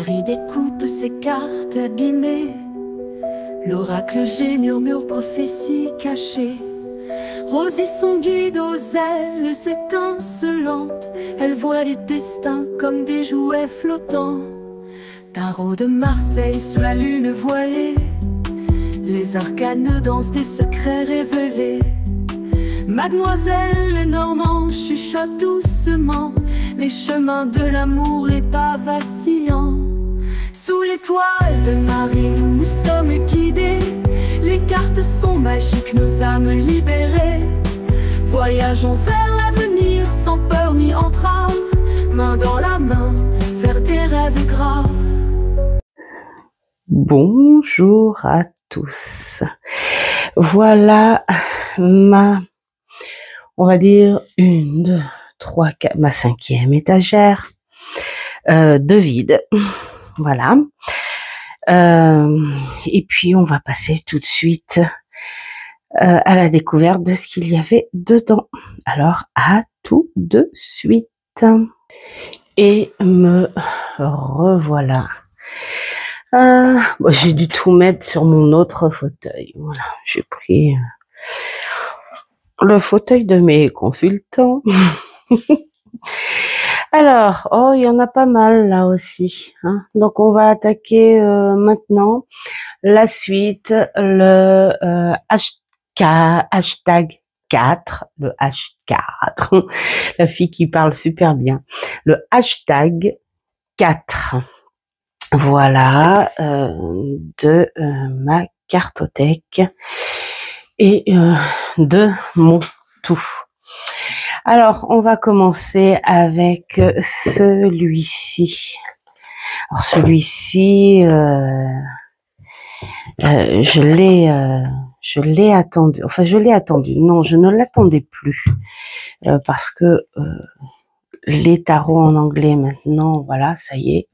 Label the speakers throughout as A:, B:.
A: Marie découpe ses cartes abîmées. L'oracle G murmure prophétie cachée. Rosie son guide aux ailes étincelantes. Elle voit les destins comme des jouets flottants. Tarot de Marseille sous la lune voilée. Les arcanes dansent des secrets révélés. Mademoiselle Lenormand chuchote doucement les chemins de l'amour, les pas vacillants. Sous l'étoile de Marie, nous sommes guidés. Les cartes sont magiques, nos âmes libérées. Voyageons vers l'avenir sans peur ni entrave, main dans la main, vers des rêves graves.
B: Bonjour à tous. Voilà on va dire 1, 2, 3, 4, ma 5e étagère de vide. Voilà. Et puis on va passer tout de suite à la découverte de ce qu'il y avait dedans. Alors à tout de suite. Et me revoilà. J'ai dû tout mettre sur mon autre fauteuil. Voilà, j'ai pris le fauteuil de mes consultants. Alors, il y en a pas mal là aussi. Hein. Donc, on va attaquer maintenant la suite, le hashtag 4, le H4, la fille qui parle super bien, le hashtag 4. Voilà, de ma cartothèque et de mon tout. Alors, on va commencer avec celui-ci. Alors, celui-ci, je l'ai attendu. Enfin, je l'ai attendu. Non, je ne l'attendais plus parce que les tarots en anglais maintenant, voilà, ça y est.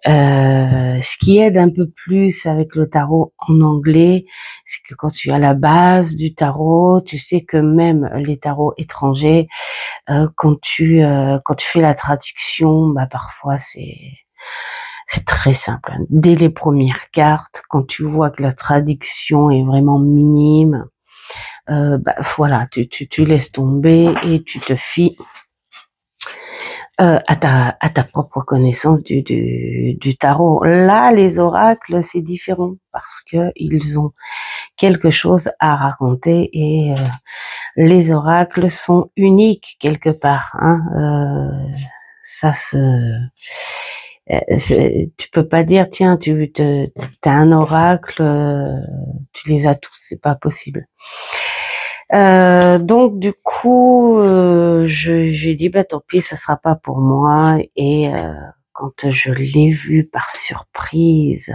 B: Ce qui aide un peu plus avec le tarot en anglais, c'est que quand tu as la base du tarot, tu sais que même les tarots étrangers, quand tu fais la traduction, parfois c'est très simple. Dès les premières cartes, quand tu vois que la traduction est vraiment minime, voilà, tu laisses tomber et tu te fies à ta propre connaissance du tarot. Là, les oracles, c'est différent parce que ils ont quelque chose à raconter et les oracles sont uniques quelque part. Hein. Tu peux pas dire tiens, t'as un oracle, tu les as tous, c'est pas possible. Donc du coup, j'ai dit tant pis, ça sera pas pour moi. Et quand je l'ai vu par surprise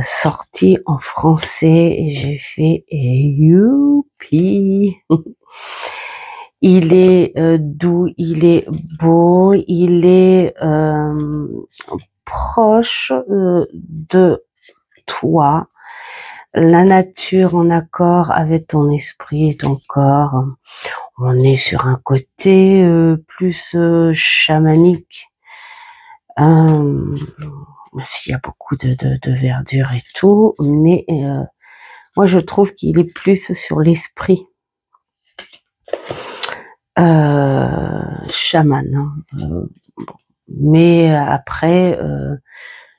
B: sorti en français, j'ai fait youpi. Il est doux, il est beau, il est proche de toi. La nature en accord avec ton esprit et ton corps. On est sur un côté plus chamanique. S'il y a beaucoup de verdure et tout, mais moi je trouve qu'il est plus sur l'esprit. Chaman. Hein. Mais après,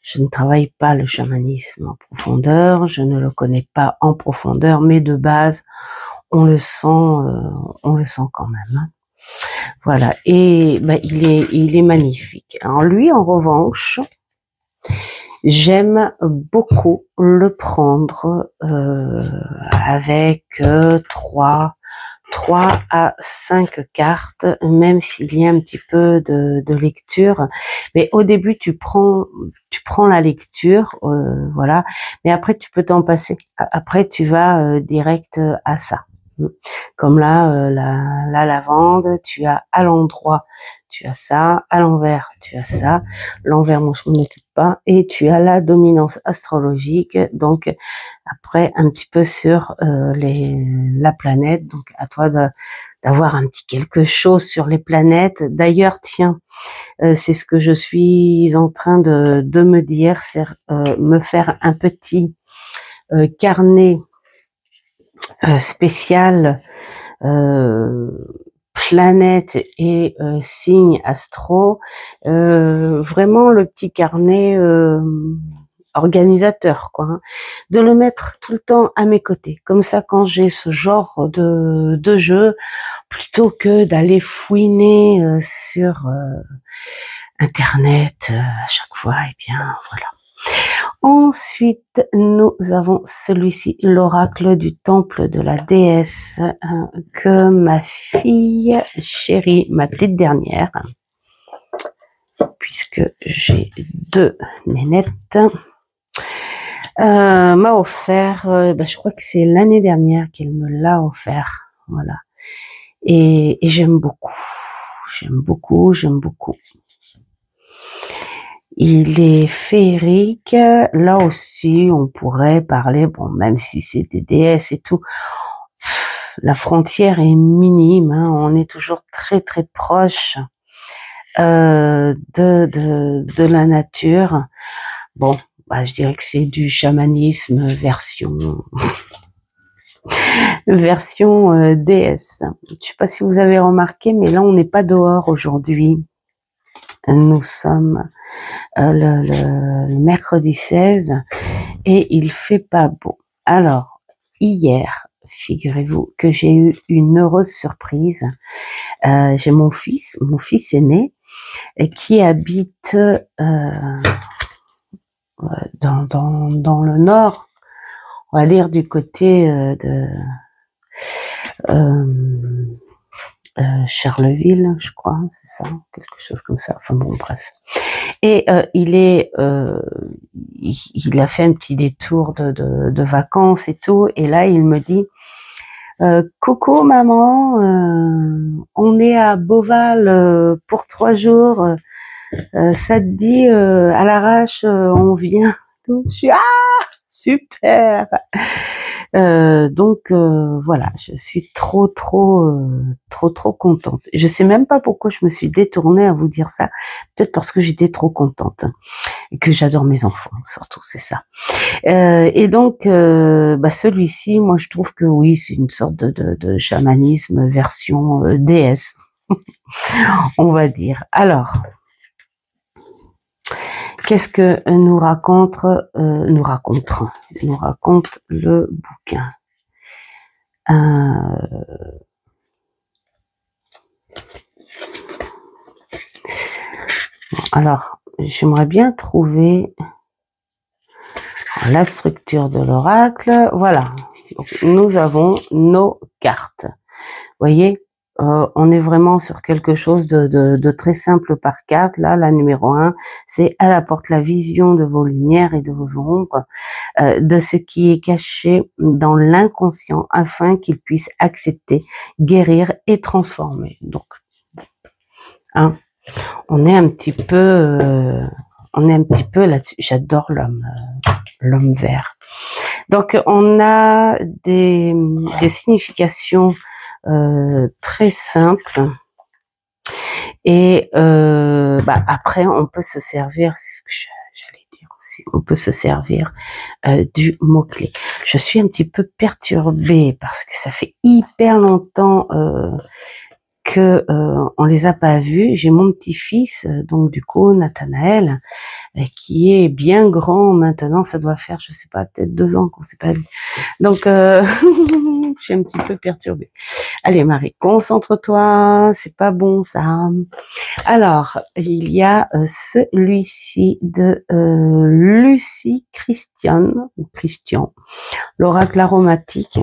B: je ne travaille pas le chamanisme en profondeur, je ne le connais pas en profondeur, mais de base, on le sent quand même. Hein. Voilà. Et il est magnifique. Alors lui, en revanche, j'aime beaucoup le prendre avec 3 à 5 cartes, même s'il y a un petit peu de lecture. Mais au début, tu prends la lecture, voilà. Mais après, tu peux t'en passer. Après, tu vas direct à ça. Comme là, la lavande, tu as à l'endroit, tu as ça. À l'envers, tu as ça. L'envers, moi, je m'en occupe pas. Et tu as la dominance astrologique. Donc, après, un petit peu sur la planète. Donc, à toi d'avoir un petit quelque chose sur les planètes. D'ailleurs, tiens, c'est ce que je suis en train de me dire, c'est me faire un petit carnet spécial planète et signes astro, vraiment le petit carnet organisateur, quoi, hein, de le mettre tout le temps à mes côtés. Comme ça, quand j'ai ce genre de jeu, plutôt que d'aller fouiner sur Internet à chaque fois, eh bien, voilà. Ensuite, nous avons celui-ci, l'oracle du temple de la déesse, que ma fille chérie, ma petite dernière, puisque j'ai 2 nénettes, m'a offert, je crois que c'est l'année dernière qu'elle me l'a offert, voilà. Et j'aime beaucoup, j'aime beaucoup, j'aime beaucoup. Il est féerique. Là aussi, on pourrait parler, bon, même si c'est des déesses et tout, la frontière est minime, hein, on est toujours très très proche de la nature. Bon, je dirais que c'est du chamanisme version déesse. Je sais pas si vous avez remarqué, mais là on n'est pas dehors aujourd'hui. Nous sommes le mercredi 16 et il fait pas beau. Alors, hier, figurez-vous que j'ai eu une heureuse surprise. J'ai mon fils aîné, qui habite dans le nord, on va dire du côté de Charleville, je crois, c'est ça, quelque chose comme ça. Enfin bon, bref. Et il a fait un petit détour de vacances et tout, et là il me dit coucou maman, on est à Beauval pour 3 jours, ça te dit à l'arrache on vient. Donc je suis super. Donc voilà, je suis trop contente. Je sais même pas pourquoi je me suis détournée à vous dire ça. Peut-être parce que j'étais trop contente et que j'adore mes enfants, surtout, c'est ça. Et donc celui-ci, moi je trouve que oui, c'est une sorte de chamanisme version déesse, on va dire. Alors, qu'est-ce que nous raconte le bouquin? Alors, j'aimerais bien trouver la structure de l'oracle. Voilà. Donc, nous avons nos cartes. Vous voyez, on est vraiment sur quelque chose de très simple par carte. Là, la numéro 1, c'est elle apporte la vision de vos lumières et de vos ombres, de ce qui est caché dans l'inconscient afin qu'il puisse accepter, guérir et transformer. Donc, hein, on est un petit peu là-dessus. J'adore l'homme vert. Donc, on a des significations très simples. Et après, on peut se servir, c'est ce que j'allais dire aussi, on peut se servir du mot-clé. Je suis un petit peu perturbée parce que ça fait hyper longtemps que on les a pas vus. J'ai mon petit-fils, donc du coup Nathanaël, qui est bien grand maintenant. Ça doit faire, je sais pas, peut-être 2 ans qu'on s'est pas vu. Donc je suis un petit peu perturbée. Allez Marie, concentre-toi, c'est pas bon ça. Alors il y a celui-ci de Lucie Christian, l'oracle aromatique.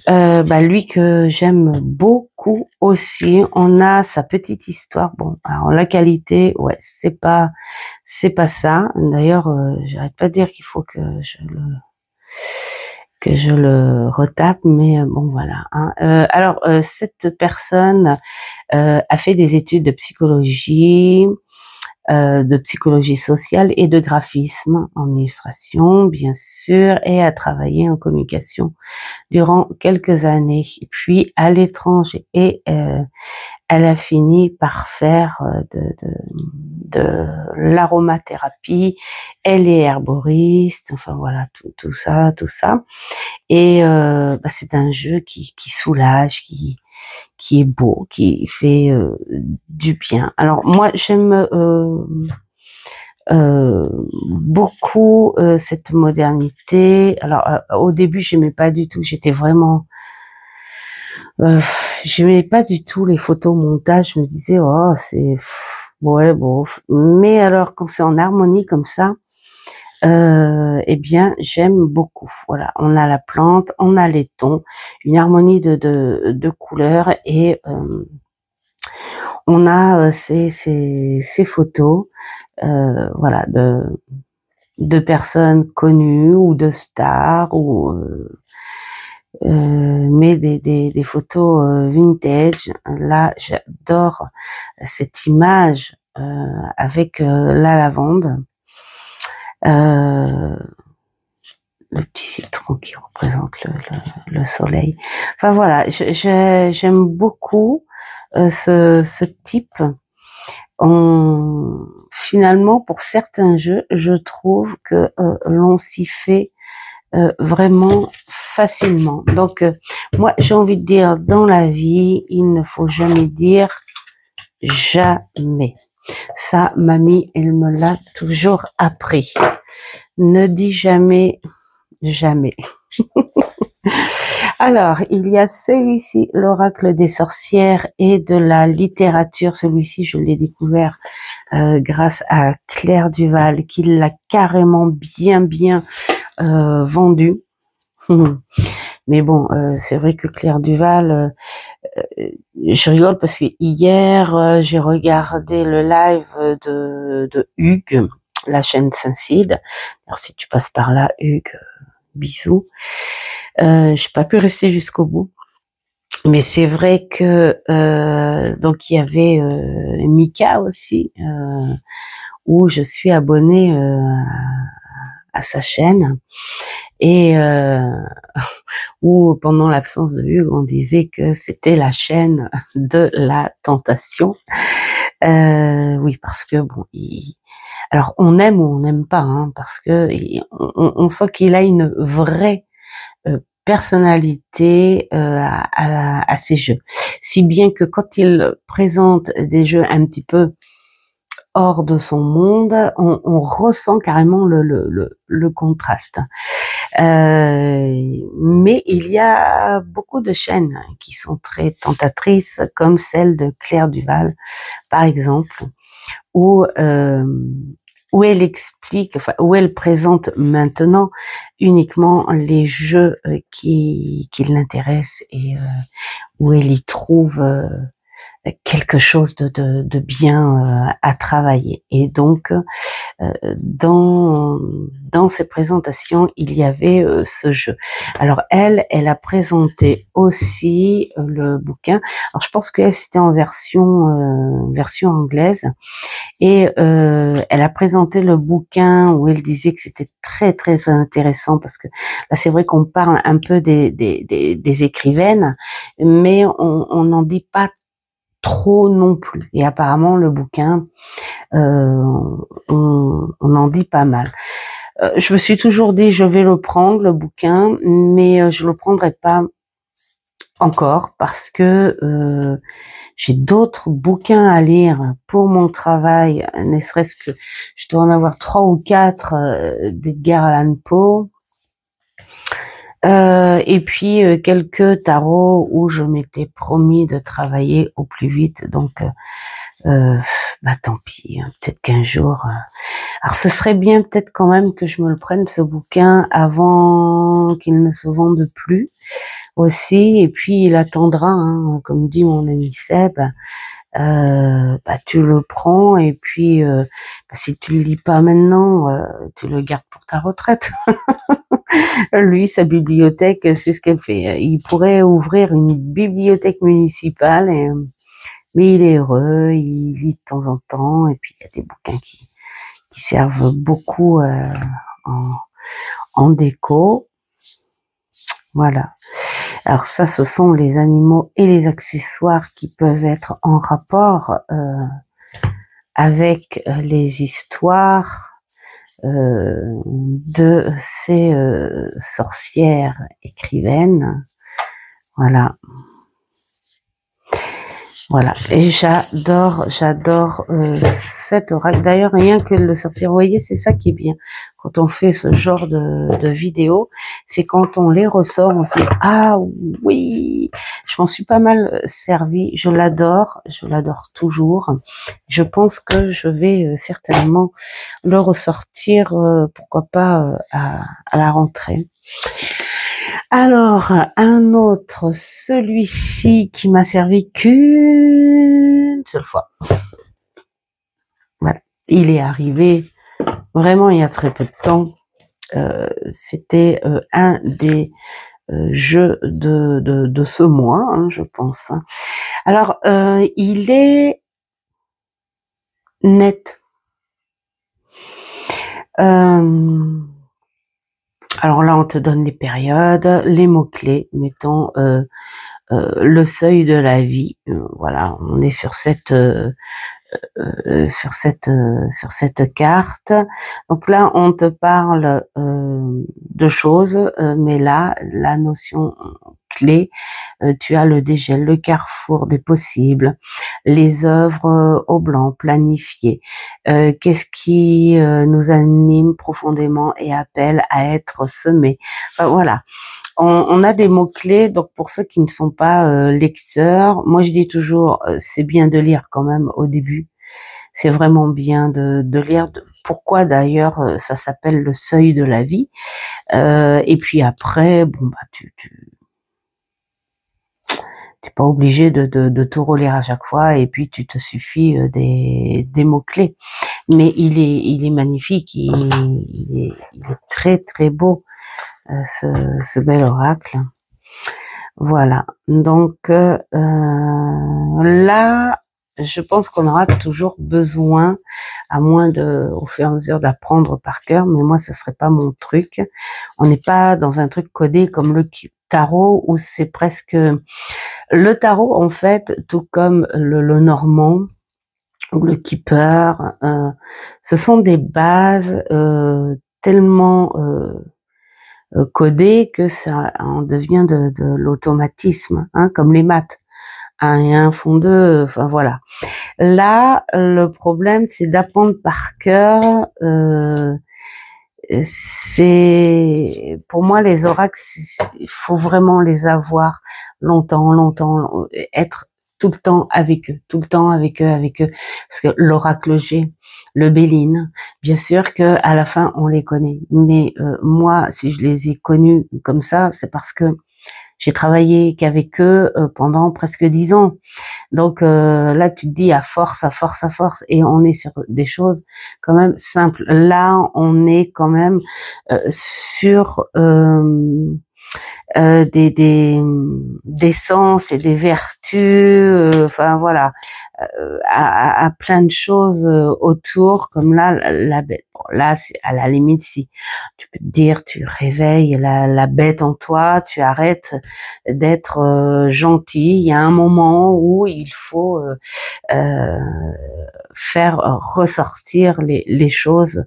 B: Lui que j'aime beaucoup aussi. On a sa petite histoire. Bon, alors la qualité, ouais, c'est pas ça. D'ailleurs, j'arrête pas de dire qu'il faut que que je le retape, mais bon voilà. Hein. Alors cette personne a fait des études de psychologie sociale et de graphisme en illustration, bien sûr, et a travaillé en communication durant quelques années. Et puis à l'étranger, et elle a fini par faire de l'aromathérapie. Elle est herboriste, enfin voilà, tout ça, tout ça. Et c'est un jeu qui soulage, qui est beau, qui fait du bien. Alors moi, j'aime beaucoup cette modernité. Alors au début, j'aimais pas du tout. J'étais vraiment, j'aimais pas du tout les photomontages. Je me disais, oh, c'est ouais, bon. Mais alors quand c'est en harmonie comme ça, eh bien, j'aime beaucoup. Voilà, on a la plante, on a les tons, une harmonie de couleurs, et on a ces photos, voilà, de personnes connues ou de stars, ou mais des photos vintage. Là, j'adore cette image avec la lavande. Le petit citron qui représente le soleil. Enfin voilà, j'aime beaucoup ce type. Finalement, pour certains jeux, je trouve que l'on s'y fait vraiment facilement. Donc, moi, j'ai envie de dire, dans la vie, il ne faut jamais dire jamais. Ça, mamie, elle me l'a toujours appris. Ne dis jamais jamais. Alors, il y a celui-ci, l'oracle des sorcières et de la littérature. Celui-ci, je l'ai découvert grâce à Claire Duval, qui l'a carrément bien vendu. Mais bon, c'est vrai que Claire Duval, je rigole parce que hier, j'ai regardé le live de Hugues, la chaîne Saint-Cide. Alors si tu passes par là, Hugues, bisous. J'ai pas pu rester jusqu'au bout, mais c'est vrai que donc il y avait Mika aussi, où je suis abonnée à sa chaîne, et où pendant l'absence de Hugues, on disait que c'était la chaîne de la tentation. Oui, parce que bon, alors on aime ou on n'aime pas, hein, parce que on sent qu'il a une vraie personnalité à ses jeux. Si bien que quand il présente des jeux un petit peu hors de son monde, on ressent carrément le contraste. Mais il y a beaucoup de chaînes qui sont très tentatrices, comme celle de Claire Duval, par exemple, où elle explique, enfin, où elle présente maintenant uniquement les jeux qui l'intéressent, et où elle y trouve quelque chose de bien à travailler. Et donc, dans ses présentations, il y avait ce jeu. Alors elle a présenté aussi le bouquin. Alors je pense que c'était en version anglaise, et elle a présenté le bouquin où elle disait que c'était très intéressant, parce que là c'est vrai qu'on parle un peu des écrivaines, mais on n'en dit pas trop non plus. Et apparemment le bouquin, on en dit pas mal. Je me suis toujours dit, je vais le prendre, le bouquin, mais je le prendrai pas encore, parce que j'ai d'autres bouquins à lire pour mon travail, ne serait-ce que je dois en avoir 3 ou 4 d'Edgar Allan Poe, et puis quelques tarots où je m'étais promis de travailler au plus vite. Donc tant pis, hein, peut-être qu'un jour. Alors ce serait bien peut-être quand même que je me le prenne, ce bouquin, avant qu'il ne se vende plus aussi. Et puis il attendra, hein, comme dit mon ami Seb. Tu le prends, et puis si tu le lis pas maintenant, tu le gardes pour ta retraite. Lui, sa bibliothèque, c'est ce qu'elle fait. Il pourrait ouvrir une bibliothèque municipale, mais il est heureux, il lit de temps en temps, et puis il y a des bouquins qui servent beaucoup en, en déco. Voilà. Alors ça, ce sont les animaux et les accessoires qui peuvent être en rapport avec les histoires de ces sorcières écrivaines. Voilà. Voilà. Et j'adore cet oracle. D'ailleurs, rien que de le sortir, vous voyez, c'est ça qui est bien. Quand on fait ce genre de vidéos, c'est quand on les ressort, on se dit, ah oui, je m'en suis pas mal servi, je l'adore toujours. Je pense que je vais certainement le ressortir, pourquoi pas à la rentrée. Alors, un autre, celui-ci qui m'a servi qu'une seule fois. Voilà, il est arrivé vraiment il y a très peu de temps. C'était un des jeux de ce mois, hein, je pense. Alors, il est net. Alors là, on te donne les périodes, les mots-clés, mettons le seuil de la vie. Voilà, on est sur cette carte. Donc là, on te parle de choses, mais là, la notion clé, tu as le dégel, le carrefour des possibles, les œuvres au blanc, planifiées. Qu'est-ce qui nous anime profondément et appelle à être semé. Enfin, voilà. On a des mots-clés, donc pour ceux qui ne sont pas lecteurs, moi je dis toujours, c'est bien de lire quand même au début. C'est vraiment bien de lire. Pourquoi d'ailleurs ça s'appelle le seuil de la vie. Et puis après, bon bah t'es pas obligé de tout relire à chaque fois, et puis tu te suffis des mots-clés. Mais il est magnifique, il est très très beau. Ce bel oracle. Voilà. Donc là, je pense qu'on aura toujours besoin, à moins au fur et à mesure d'apprendre par cœur, mais moi, ça serait pas mon truc. On n'est pas dans un truc codé comme le tarot, où c'est presque... Le tarot, en fait, tout comme le normand, ou le keeper, ce sont des bases tellement... codé que ça en devient de l'automatisme, hein, comme les maths. 1 et 1 font 2, enfin voilà. Là, le problème, c'est d'apprendre par cœur. C'est pour moi les oracles, il faut vraiment les avoir longtemps, être tout le temps avec eux, parce que l'oracle G, le Béline, bien sûr que à la fin on les connaît, mais moi, si je les ai connus comme ça, c'est parce que j'ai travaillé qu'avec eux pendant presque 10 ans. Donc là, tu te dis à force, et on est sur des choses quand même simples. Là, on est quand même sur des sens et des vertus, enfin voilà, à plein de choses autour, comme là, la bête. Bon, là, c'est à la limite, si tu peux te dire, tu réveilles la bête en toi, tu arrêtes d'être gentil. Il y a un moment où il faut faire ressortir les choses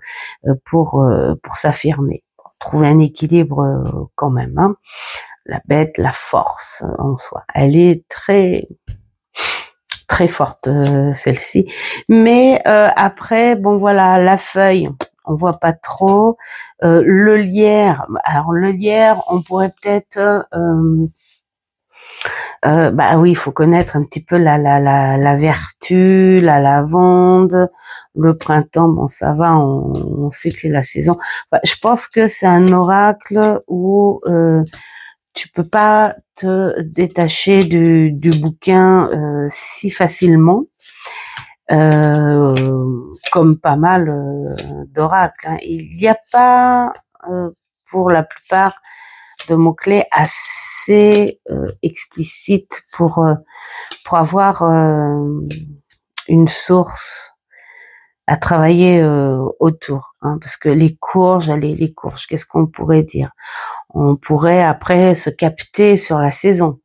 B: pour s'affirmer, trouver un équilibre quand même, hein. La bête, la force en soi, elle est très très forte, celle-ci. Mais après, bon voilà, la feuille, on voit pas trop. Le lierre, alors le lierre, on pourrait peut-être bah oui, il faut connaître un petit peu la vertu, la lavande, le printemps, bon ça va, on sait que c'est la saison. Bah, je pense que c'est un oracle où tu peux pas te détacher du bouquin si facilement, comme pas mal d'oracles, hein. Il n'y a pas pour la plupart de mots-clés assez explicites pour avoir une source à travailler autour, hein, parce que les courges, qu'est-ce qu'on pourrait dire? On pourrait après se capter sur la saison,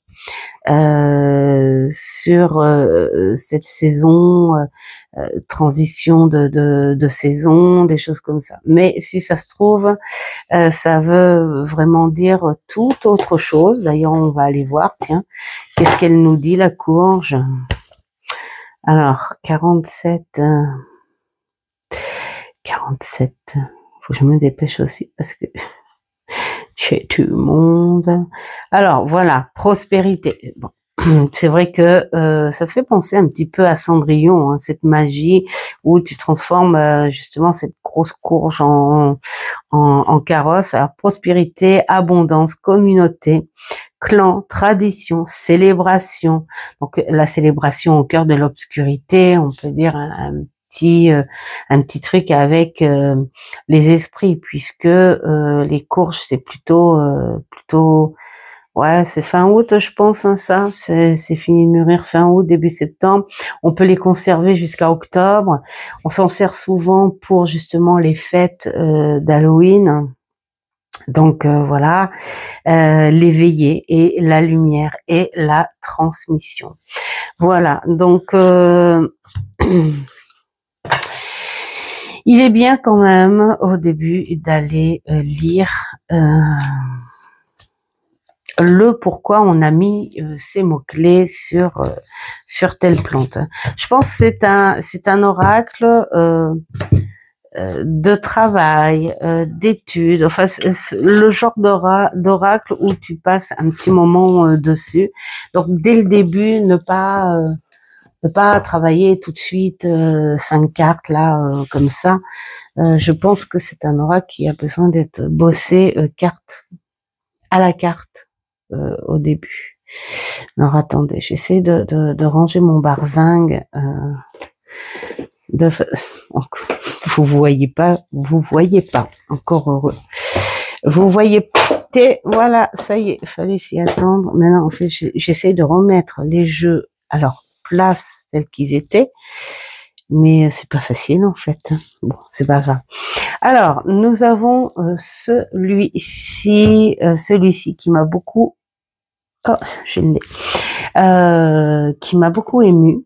B: sur cette saison, transition de saison, des choses comme ça. Mais si ça se trouve, ça veut vraiment dire tout autre chose. D'ailleurs, on va aller voir, tiens, qu'est-ce qu'elle nous dit, la courge? Alors, 47, faut que je me dépêche aussi parce que chez tout le monde. Alors, voilà, prospérité. Bon. C'est vrai que ça fait penser un petit peu à Cendrillon, hein, cette magie où tu transformes justement cette grosse courge en carrosse. Alors, prospérité, abondance, communauté, clan, tradition, célébration. Donc, la célébration au cœur de l'obscurité, on peut dire un petit truc avec les esprits, puisque les courges, c'est plutôt ouais, c'est fin août, je pense, hein, ça. C'est fini de mûrir fin août, début septembre. On peut les conserver jusqu'à octobre. On s'en sert souvent pour justement les fêtes d'Halloween. Donc voilà, l'éveillé et la lumière et la transmission. Voilà, donc il est bien quand même au début d'aller lire le pourquoi on a mis ces mots-clés sur telle plante. Je pense que c'est un oracle de travail, d'études, enfin le genre d'oracle où tu passes un petit moment dessus. Donc dès le début, ne pas travailler tout de suite 5 cartes là comme ça. Je pense que c'est un oracle qui a besoin d'être bossé carte à la carte. Au début. Alors attendez, j'essaie de ranger mon barzingue. Vous voyez pas, encore heureux. Vous voyez pas, voilà, ça y est, il fallait s'y attendre. Maintenant, en fait, j'essaie de remettre les jeux à leur place tels qu'ils étaient, mais c'est pas facile en fait. Bon, c'est pas grave. Alors, nous avons celui-ci qui m'a beaucoup, j'ai le nez, qui m'a beaucoup ému.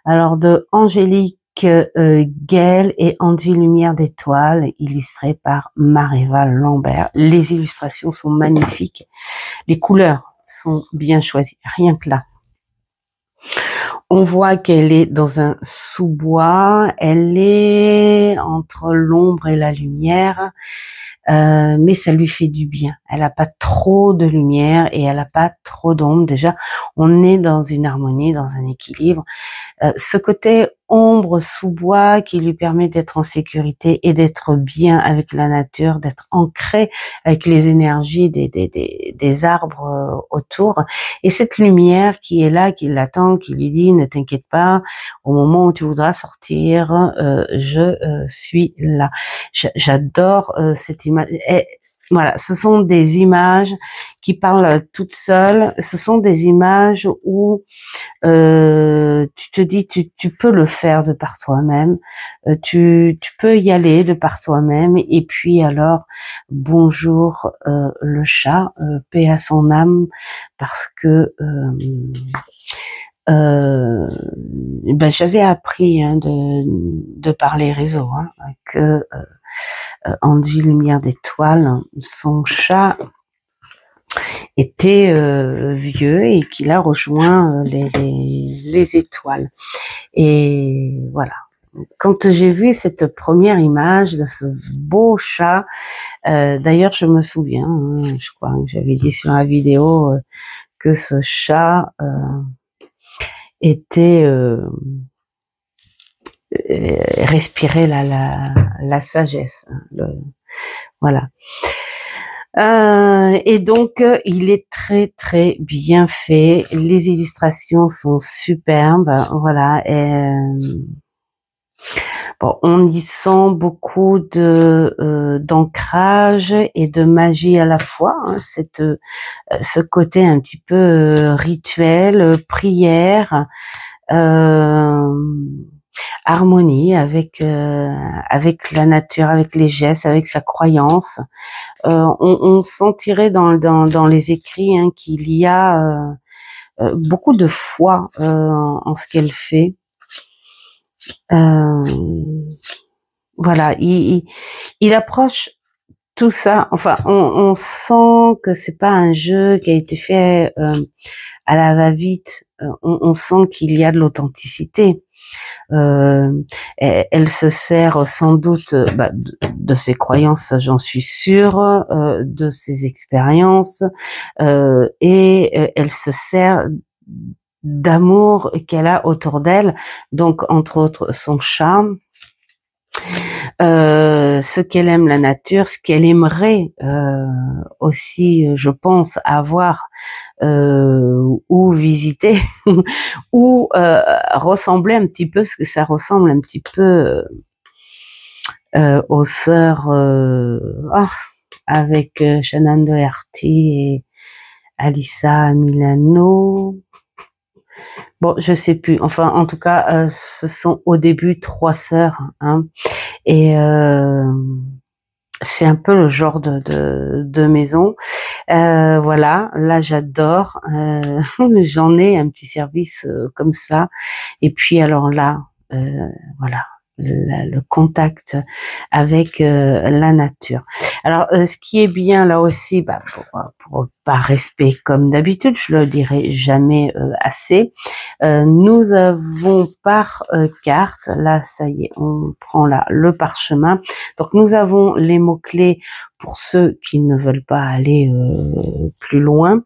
B: Alors, de Angélique Gaël et Andy Lumière d'étoiles, illustré par Maréva Lambert. Les illustrations sont magnifiques. Les couleurs sont bien choisies. Rien que là. On voit qu'elle est dans un sous-bois, elle est entre l'ombre et la lumière, mais ça lui fait du bien. Elle n'a pas trop de lumière et elle n'a pas trop d'ombre. Déjà, on est dans une harmonie, dans un équilibre. Ce côté ombre sous-bois qui lui permet d'être en sécurité et d'être bien avec la nature, d'être ancré avec les énergies des arbres autour. Et cette lumière qui est là, qui l'attend, qui lui dit ne t'inquiète pas, au moment où tu voudras sortir, je suis là. J'adore cette image. Voilà, ce sont des images qui parlent toutes seules. Ce sont des images où tu te dis tu peux le faire de par toi-même. Tu peux y aller de par toi-même. Et puis alors, bonjour le chat, paix à son âme, parce que j'avais appris de par les réseaux que Andy Lumière d'étoiles, son chat était vieux et qu'il a rejoint les étoiles. Et voilà. Quand j'ai vu cette première image de ce beau chat, d'ailleurs je me souviens, je crois que j'avais dit sur la vidéo que ce chat était respirait la sagesse. Voilà. Et donc il est très très bien fait. Les illustrations sont superbes. Voilà. Bon, on y sent beaucoup de d'ancrage et de magie à la fois, hein, ce côté un petit peu rituel, prière, harmonie avec la nature, avec les gestes, avec sa croyance. On sentirait dans les écrits, hein, qu'il y a beaucoup de foi en ce qu'elle fait. Voilà, il approche tout ça. Enfin, on sent que c'est pas un jeu qui a été fait à la va-vite. On sent qu'il y a de l'authenticité. Elle se sert sans doute de ses croyances, j'en suis sûre, de ses expériences, et elle se sert d'amour qu'elle a autour d'elle, donc entre autres son charme, ce qu'elle aime, la nature, ce qu'elle aimerait aussi, je pense, avoir ou visiter ou ressembler un petit peu, parce que ça ressemble un petit peu aux sœurs avec Shannon Doherty et Alyssa Milano. Bon, je sais plus. Enfin, en tout cas, ce sont au début 3 sœurs, hein, et c'est un peu le genre de maison. Voilà, là j'adore. J'en ai un petit service comme ça. Et puis alors là, voilà, le contact avec la nature. Alors, ce qui est bien là aussi, pour par respect comme d'habitude, je le dirai jamais assez, nous avons par carte, là ça y est, on prend là le parchemin, donc nous avons les mots-clés pour ceux qui ne veulent pas aller plus loin,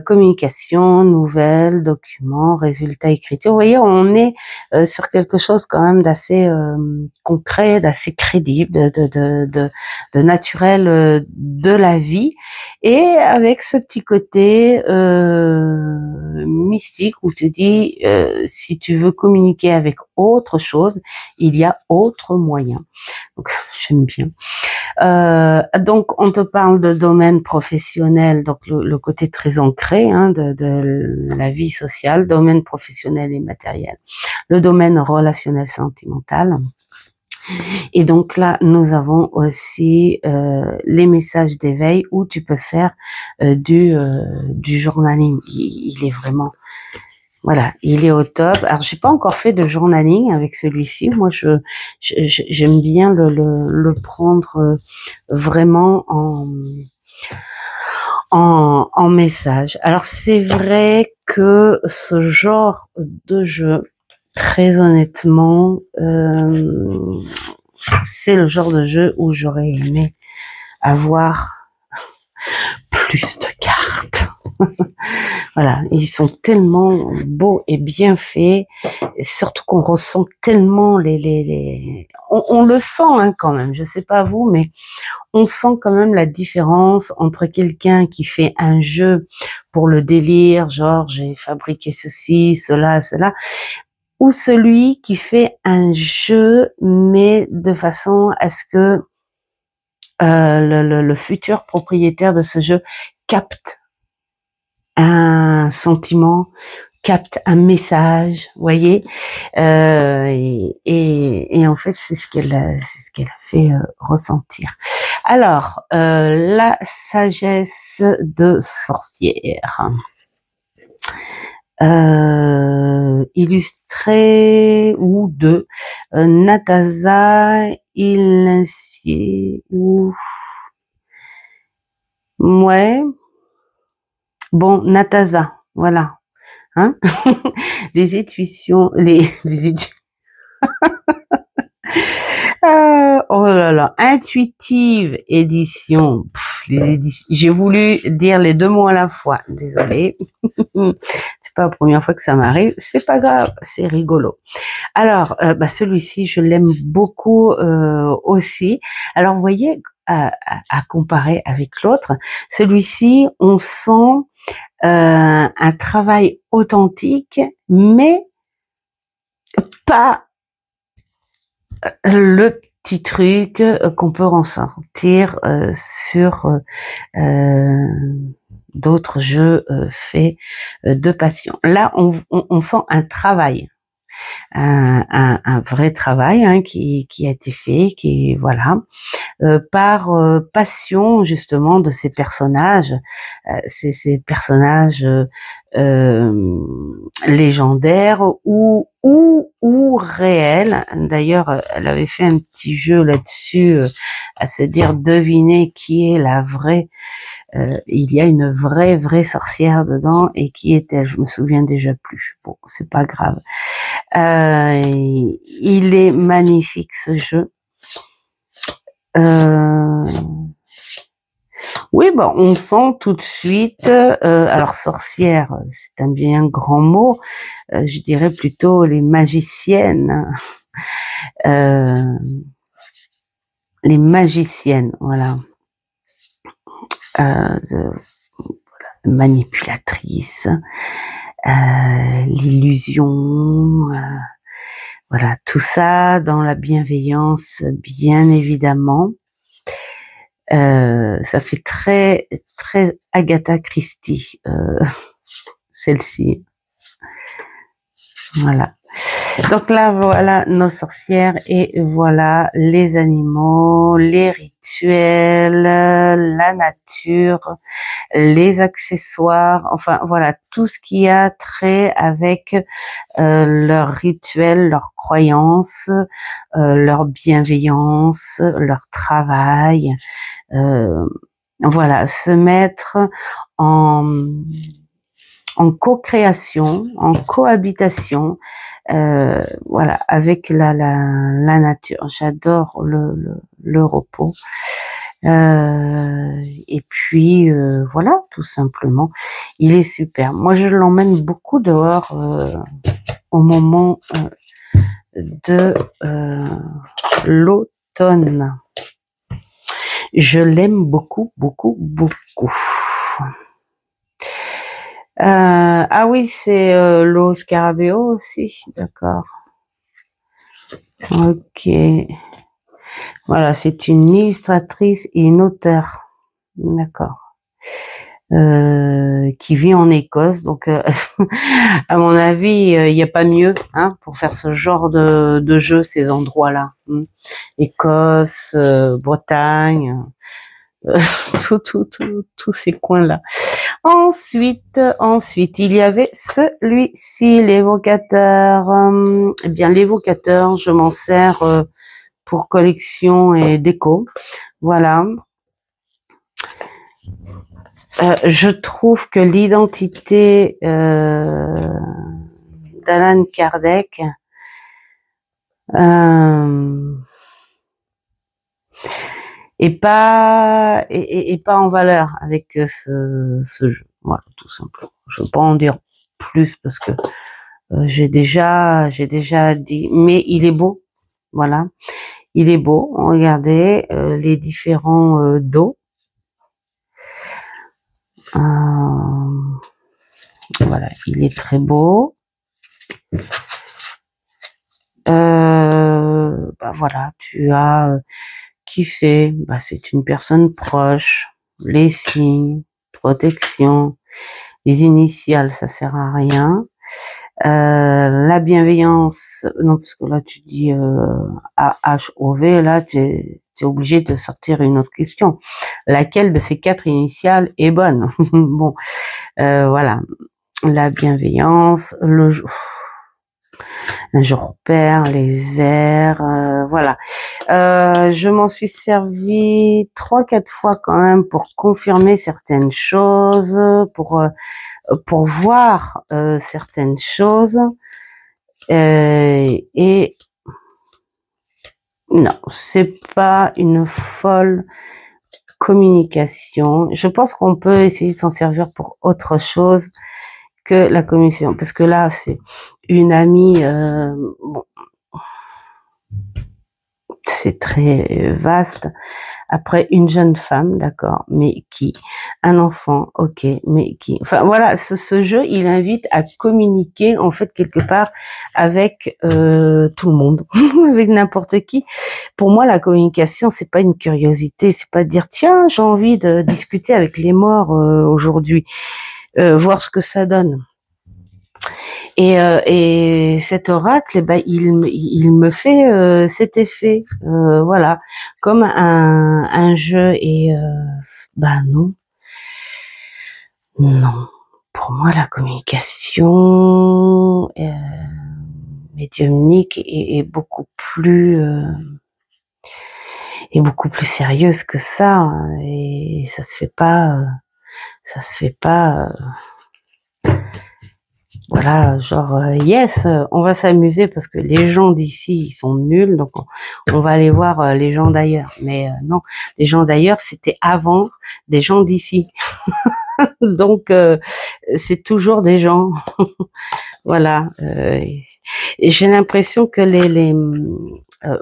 B: communication, nouvelles, documents, résultats, écriture. Vous voyez, on est sur quelque chose quand même d'assez concret, d'assez crédible, de naturel de la vie, et avec ce petit côté mystique où tu dis si tu veux communiquer avec autre chose, il y a autre moyen. Donc j'aime bien. Donc on te parle de domaine professionnel, donc le côté très ancré, hein, de la vie sociale, domaine professionnel et matériel, le domaine relationnel sentimental. Et donc là, nous avons aussi les messages d'éveil où tu peux faire du journaling. Il est vraiment, voilà, il est au top. Alors j'ai pas encore fait de journaling avec celui-ci. Moi, j'aime bien le prendre vraiment en message. Alors c'est vrai que ce genre de jeu, très honnêtement, c'est le genre de jeu où j'aurais aimé avoir plus de cartes. Voilà, ils sont tellement beaux et bien faits, et surtout qu'on ressent tellement on le sent, hein, quand même. Je sais pas vous, mais on sent quand même la différence entre quelqu'un qui fait un jeu pour le délire, genre j'ai fabriqué ceci, cela, ou celui qui fait un jeu mais de façon à ce que le futur propriétaire de ce jeu capte un sentiment, capte un message, voyez, et en fait c'est ce qu'elle a fait ressentir. Alors la sagesse de sorcière, illustrée ou de Natasa Illincier, ou ouais, bon, Natasa, voilà, hein. Les intuitions, oh là là, intuitive édition. J'ai voulu dire les 2 mots à la fois. Désolée. C'est pas la première fois que ça m'arrive. C'est pas grave, c'est rigolo. Alors, celui-ci, je l'aime beaucoup aussi. Alors, vous voyez, à comparer avec l'autre, celui-ci, on sent un travail authentique, mais pas le petit truc qu'on peut ressentir sur d'autres jeux faits de passion. Là, on sent un travail, un vrai travail hein, qui a été fait, qui voilà, par passion justement de ces personnages, ces personnages légendaires ou réels. D'ailleurs, elle avait fait un petit jeu là-dessus, à se dire deviner qui est la vraie. Il y a une vraie sorcière dedans et qui est-elle? Je me souviens déjà plus. Bon, c'est pas grave. Il est magnifique ce jeu. Oui, bon, on sent tout de suite. Alors sorcière, c'est un bien grand mot. Je dirais plutôt les magiciennes. Les magiciennes, voilà. Manipulatrices, l'illusion, voilà, tout ça dans la bienveillance, bien évidemment. Ça fait très Agatha Christie, celle-ci. Voilà. Donc là, voilà nos sorcières et voilà les animaux, les rituels, la nature, les accessoires, enfin voilà, tout ce qui a trait avec leurs rituels, leurs croyances, leur bienveillance, leur travail. Voilà, se mettre en co-création, en cohabitation, voilà, avec la nature. J'adore le repos. Et puis voilà, tout simplement, il est super. Moi, je l'emmène beaucoup dehors au moment de l'automne. Je l'aime beaucoup. Ah oui, c'est l'eau scarabéo aussi, d'accord. Ok. Voilà, c'est une illustratrice et une auteure, d'accord. Qui vit en Écosse, donc à mon avis, il n'y a pas mieux hein, pour faire ce genre de jeu, ces endroits-là. Écosse, Bretagne, tous ces coins-là. Ensuite, il y avait celui-ci, l'évocateur. Eh bien, l'évocateur, je m'en sers pour collection et déco. Voilà. Je trouve que l'identité d'Alan Kardec est pas en valeur avec ce jeu. Voilà, tout simplement. Je ne vais pas en dire plus parce que j'ai déjà dit, mais il est beau. Voilà, il est beau. Regardez les différents dos. Voilà, il est très beau. Bah voilà, tu as qui c'est? Bah c'est une personne proche. Les signes, protection, les initiales, ça sert à rien. La bienveillance, non parce que là tu dis AHOV, là tu es obligé de sortir une autre question. Laquelle de ces 4 initiales est bonne? Bon, voilà. La bienveillance, je repère les airs, voilà. Je m'en suis servi 3-4 fois quand même pour confirmer certaines choses, pour voir certaines choses. Et non, c'est pas une folle communication. Je pense qu'on peut essayer de s'en servir pour autre chose que la communication, parce que là c'est une amie. Bon, c'est très vaste. Après, une jeune femme, d'accord, mais qui? Un enfant, ok, mais qui? Enfin voilà, ce jeu, il invite à communiquer en fait quelque part avec tout le monde, avec n'importe qui. Pour moi, la communication, c'est pas une curiosité, c'est pas de dire tiens, j'ai envie de discuter avec les morts aujourd'hui, voir ce que ça donne. Et cet oracle, eh ben, il me fait cet effet, voilà, comme un jeu. Et bah non, non. Pour moi, la communication médiumnique est beaucoup plus sérieuse que ça, hein, et ça se fait pas, voilà, genre yes, on va s'amuser parce que les gens d'ici ils sont nuls, donc on va aller voir les gens d'ailleurs. Mais non, les gens d'ailleurs c'était avant des gens d'ici, donc c'est toujours des gens, voilà. Et j'ai l'impression que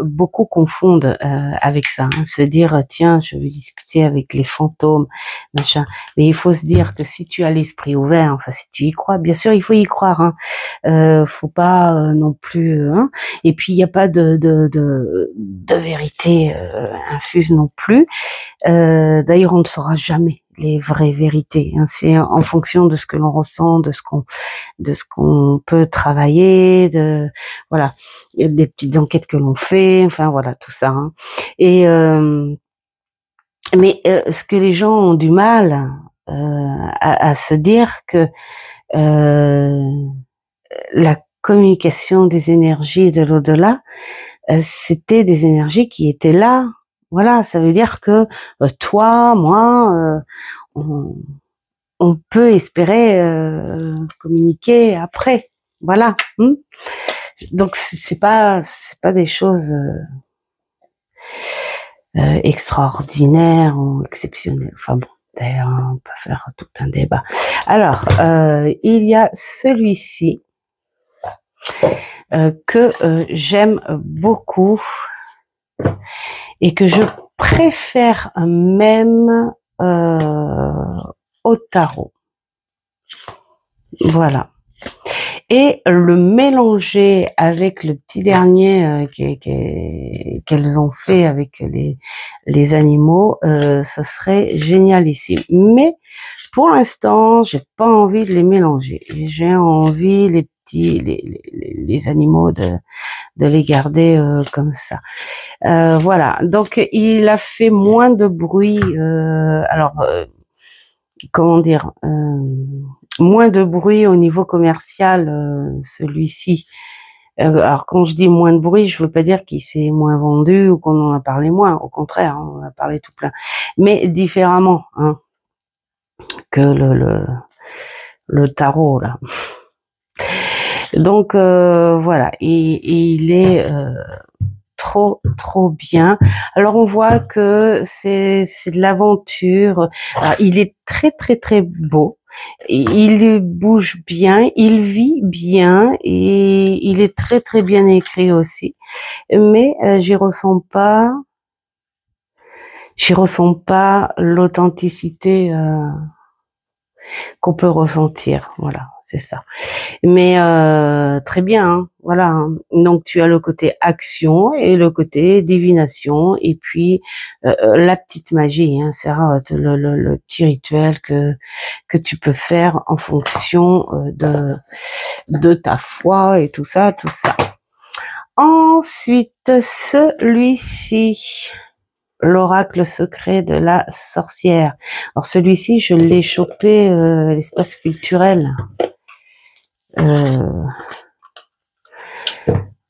B: beaucoup confondent avec ça, hein, se dire tiens, je vais discuter avec les fantômes, machin. Mais il faut se dire que si tu as l'esprit ouvert, enfin si tu y crois, bien sûr il faut y croire, hein. Faut pas non plus, hein. Et puis il n'y a pas de vérité infuse non plus. D'ailleurs on ne saura jamais les vraies vérités, hein. C'est en fonction de ce que l'on ressent, de ce qu'on peut travailler, voilà, il y a des petites enquêtes que l'on fait, enfin voilà tout ça, hein. Et mais ce que les gens ont du mal à se dire que la communication des énergies de l'au-delà, c'était des énergies qui étaient là. Voilà, ça veut dire que toi, moi, on peut espérer communiquer après. Voilà. Donc c'est pas des choses extraordinaires ou exceptionnelles. Enfin bon, d'ailleurs on peut faire tout un débat. Alors il y a celui-ci que j'aime beaucoup et que je préfère même au tarot. Voilà. Et le mélanger avec le petit dernier qu'elles ont fait avec les animaux, ça serait génial ici. Mais pour l'instant, j'ai pas envie de les mélanger. J'ai envie les animaux de les garder comme ça. Voilà. Donc il a fait moins de bruit. Comment dire, moins de bruit au niveau commercial, celui-ci. Alors quand je dis moins de bruit, je veux pas dire qu'il s'est moins vendu ou qu'on en a parlé moins. Au contraire, hein, on a parlé tout plein, mais différemment, hein, que le tarot là. Donc voilà, et il est trop bien. Alors on voit que c'est de l'aventure. Alors, il est très beau. Il bouge bien, il vit bien et il est très bien écrit aussi. Mais j'y ressens pas l'authenticité qu'on peut ressentir. Voilà, c'est ça. Mais très bien, hein, voilà, hein. Donc tu as le côté action et le côté divination et puis la petite magie, hein, c'est le petit rituel que tu peux faire en fonction de ta foi et tout ça. Ensuite, celui-ci, l'oracle secret de la sorcière. Alors celui-ci, je l'ai chopé à l'espace culturel.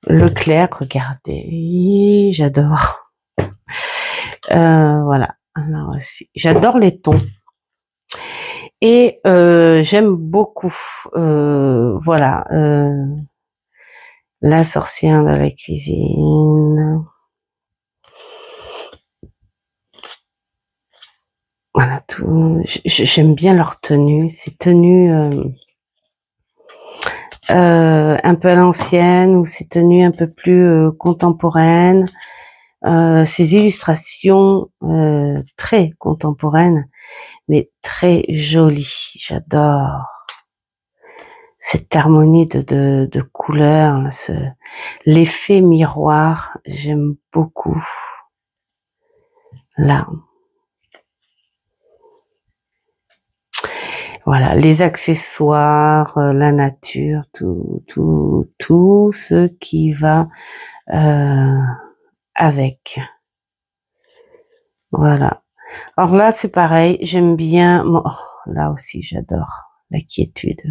B: Leclerc, regardez, j'adore. Voilà. Alors, j'adore les tons. Et j'aime beaucoup, voilà, la sorcière de la cuisine. Voilà, tout. J'aime bien leur tenue, ces tenues un peu à l'ancienne ou ces tenues un peu plus contemporaines. ces illustrations très contemporaines, mais très jolies. J'adore cette harmonie de couleurs, l'effet miroir, j'aime beaucoup. Là. Voilà, les accessoires, la nature, tout ce qui va avec. Voilà. Alors là, c'est pareil, j'aime bien, là aussi, j'adore la quiétude.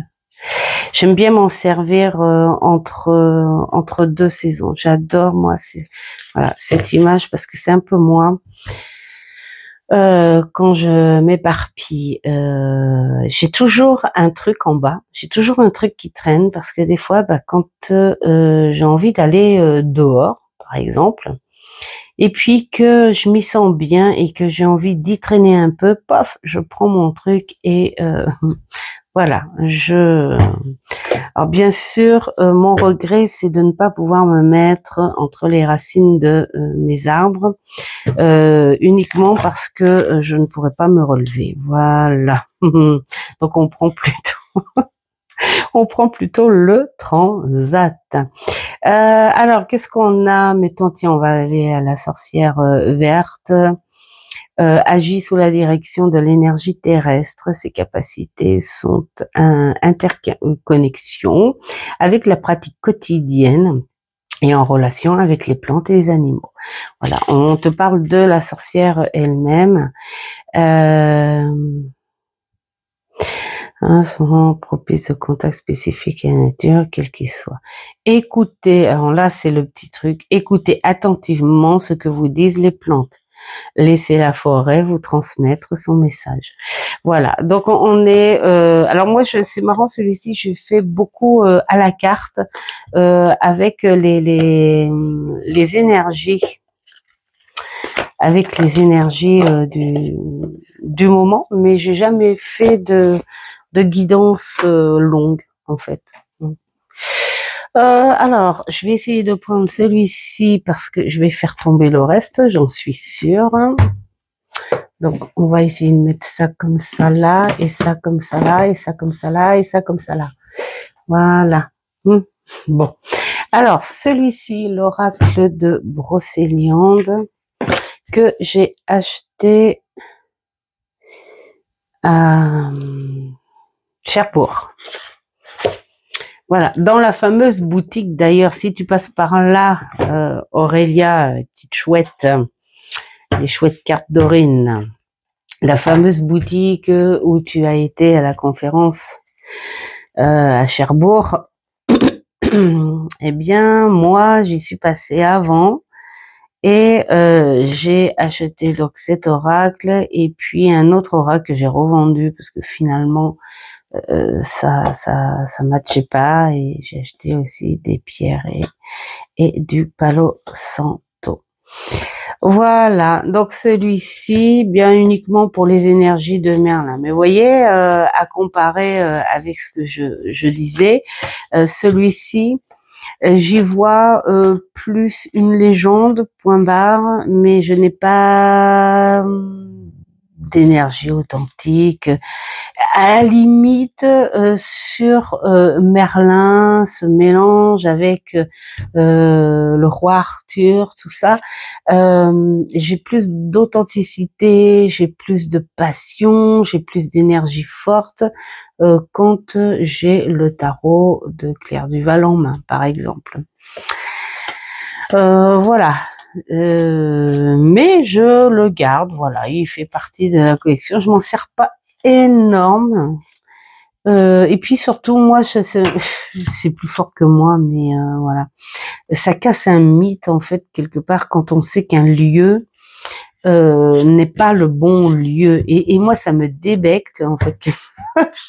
B: J'aime bien m'en servir entre deux saisons. J'adore, moi, voilà, cette image parce que c'est un peu moi. Quand je m'éparpille, j'ai toujours un truc en bas, j'ai toujours un truc qui traîne parce que des fois, quand j'ai envie d'aller dehors, par exemple, et puis que je m'y sens bien et que j'ai envie d'y traîner un peu, paf, je prends mon truc et voilà, alors bien sûr, mon regret, c'est de ne pas pouvoir me mettre entre les racines de mes arbres, uniquement parce que je ne pourrais pas me relever. Voilà. Donc on prend plutôt le transat. Alors qu'est-ce qu'on a? Mettons, tiens, on va aller à la sorcière verte. Agit sous la direction de l'énergie terrestre. Ses capacités sont en interconnexion avec la pratique quotidienne et en relation avec les plantes et les animaux. Voilà, on te parle de la sorcière elle-même. Souvent propice au contact spécifique à la nature, quel qu'il soit. Écoutez, alors là c'est le petit truc, écoutez attentivement ce que vous disent les plantes. Laissez la forêt vous transmettre son message. Voilà, donc on est... alors moi, c'est marrant, celui-ci, j'ai fait beaucoup à la carte avec les énergies, du moment, mais j'ai jamais fait de guidance longue, en fait. Alors, je vais essayer de prendre celui-ci parce que je vais faire tomber le reste, j'en suis sûre. Donc, on va essayer de mettre ça comme ça là, et ça comme ça là, et ça comme ça là, et ça comme ça là. Voilà. Bon. Alors, celui-ci, l'oracle de Brocéliande, que j'ai acheté à Cherbourg. Voilà, dans la fameuse boutique d'ailleurs, si tu passes par là, Aurélia, petite chouette, les chouettes cartes d'Aurine, la fameuse boutique où tu as été à la conférence à Cherbourg, eh bien moi j'y suis passée avant et j'ai acheté donc cet oracle et puis un autre oracle que j'ai revendu parce que finalement ça matchait pas, et j'ai acheté aussi des pierres et du Palo Santo. Voilà, donc celui-ci, bien uniquement pour les énergies de Merlin. Mais vous voyez, à comparer avec ce que je disais, celui-ci, j'y vois plus une légende, point barre, mais je n'ai pas d'énergie authentique. À la limite, sur Merlin, ce mélange avec le roi Arthur, tout ça, j'ai plus d'authenticité, j'ai plus de passion, j'ai plus d'énergie forte quand j'ai le tarot de Claire Duval en main, par exemple. Voilà. Mais je le garde, voilà, il fait partie de la collection. Je m'en sers pas énorme. Et puis surtout, moi, c'est plus fort que moi, mais voilà. Ça casse un mythe, en fait, quelque part, quand on sait qu'un lieu n'est pas le bon lieu. Et moi, ça me débecte, en fait.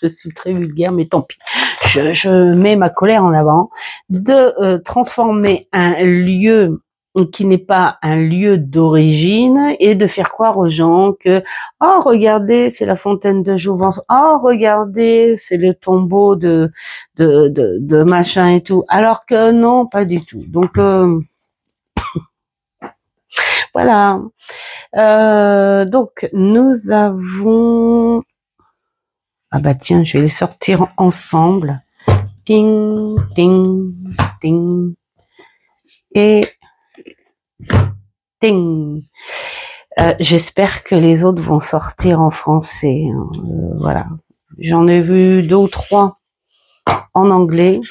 B: Je suis très vulgaire, mais tant pis. Je mets ma colère en avant de transformer un lieu qui n'est pas un lieu d'origine et de faire croire aux gens que oh regardez, c'est la fontaine de Jouvence, oh regardez, c'est le tombeau de machin et tout, alors que non, pas du tout. Donc Voilà. Donc, nous avons... Ah bah tiens, je vais les sortir ensemble. Ting, ting, ting. Et ting. J'espère que les autres vont sortir en français. Voilà. J'en ai vu 2 ou 3 en anglais.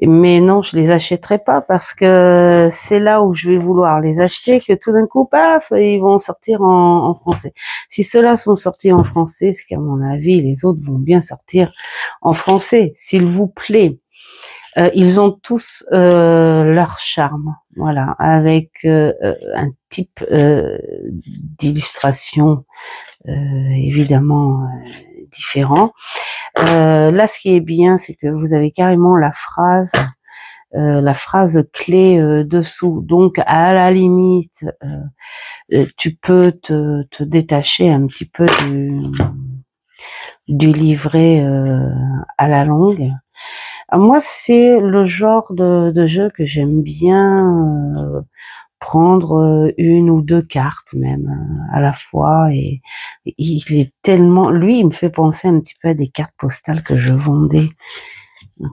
B: Mais non, je les achèterai pas parce que c'est là où je vais vouloir les acheter que tout d'un coup, paf, ils vont sortir en français. Si ceux-là sont sortis en français, c'est qu'à mon avis, les autres vont bien sortir en français. S'il vous plaît. Ils ont tous leur charme, voilà, avec un type d'illustration évidemment différent. Là, ce qui est bien, c'est que vous avez carrément la phrase clé dessous. Donc, à la limite, tu peux te détacher un petit peu du livret à la longue. Moi, c'est le genre de jeu que j'aime bien prendre 1 ou 2 cartes même à la fois, et il est tellement... Lui, il me fait penser un petit peu à des cartes postales que je vendais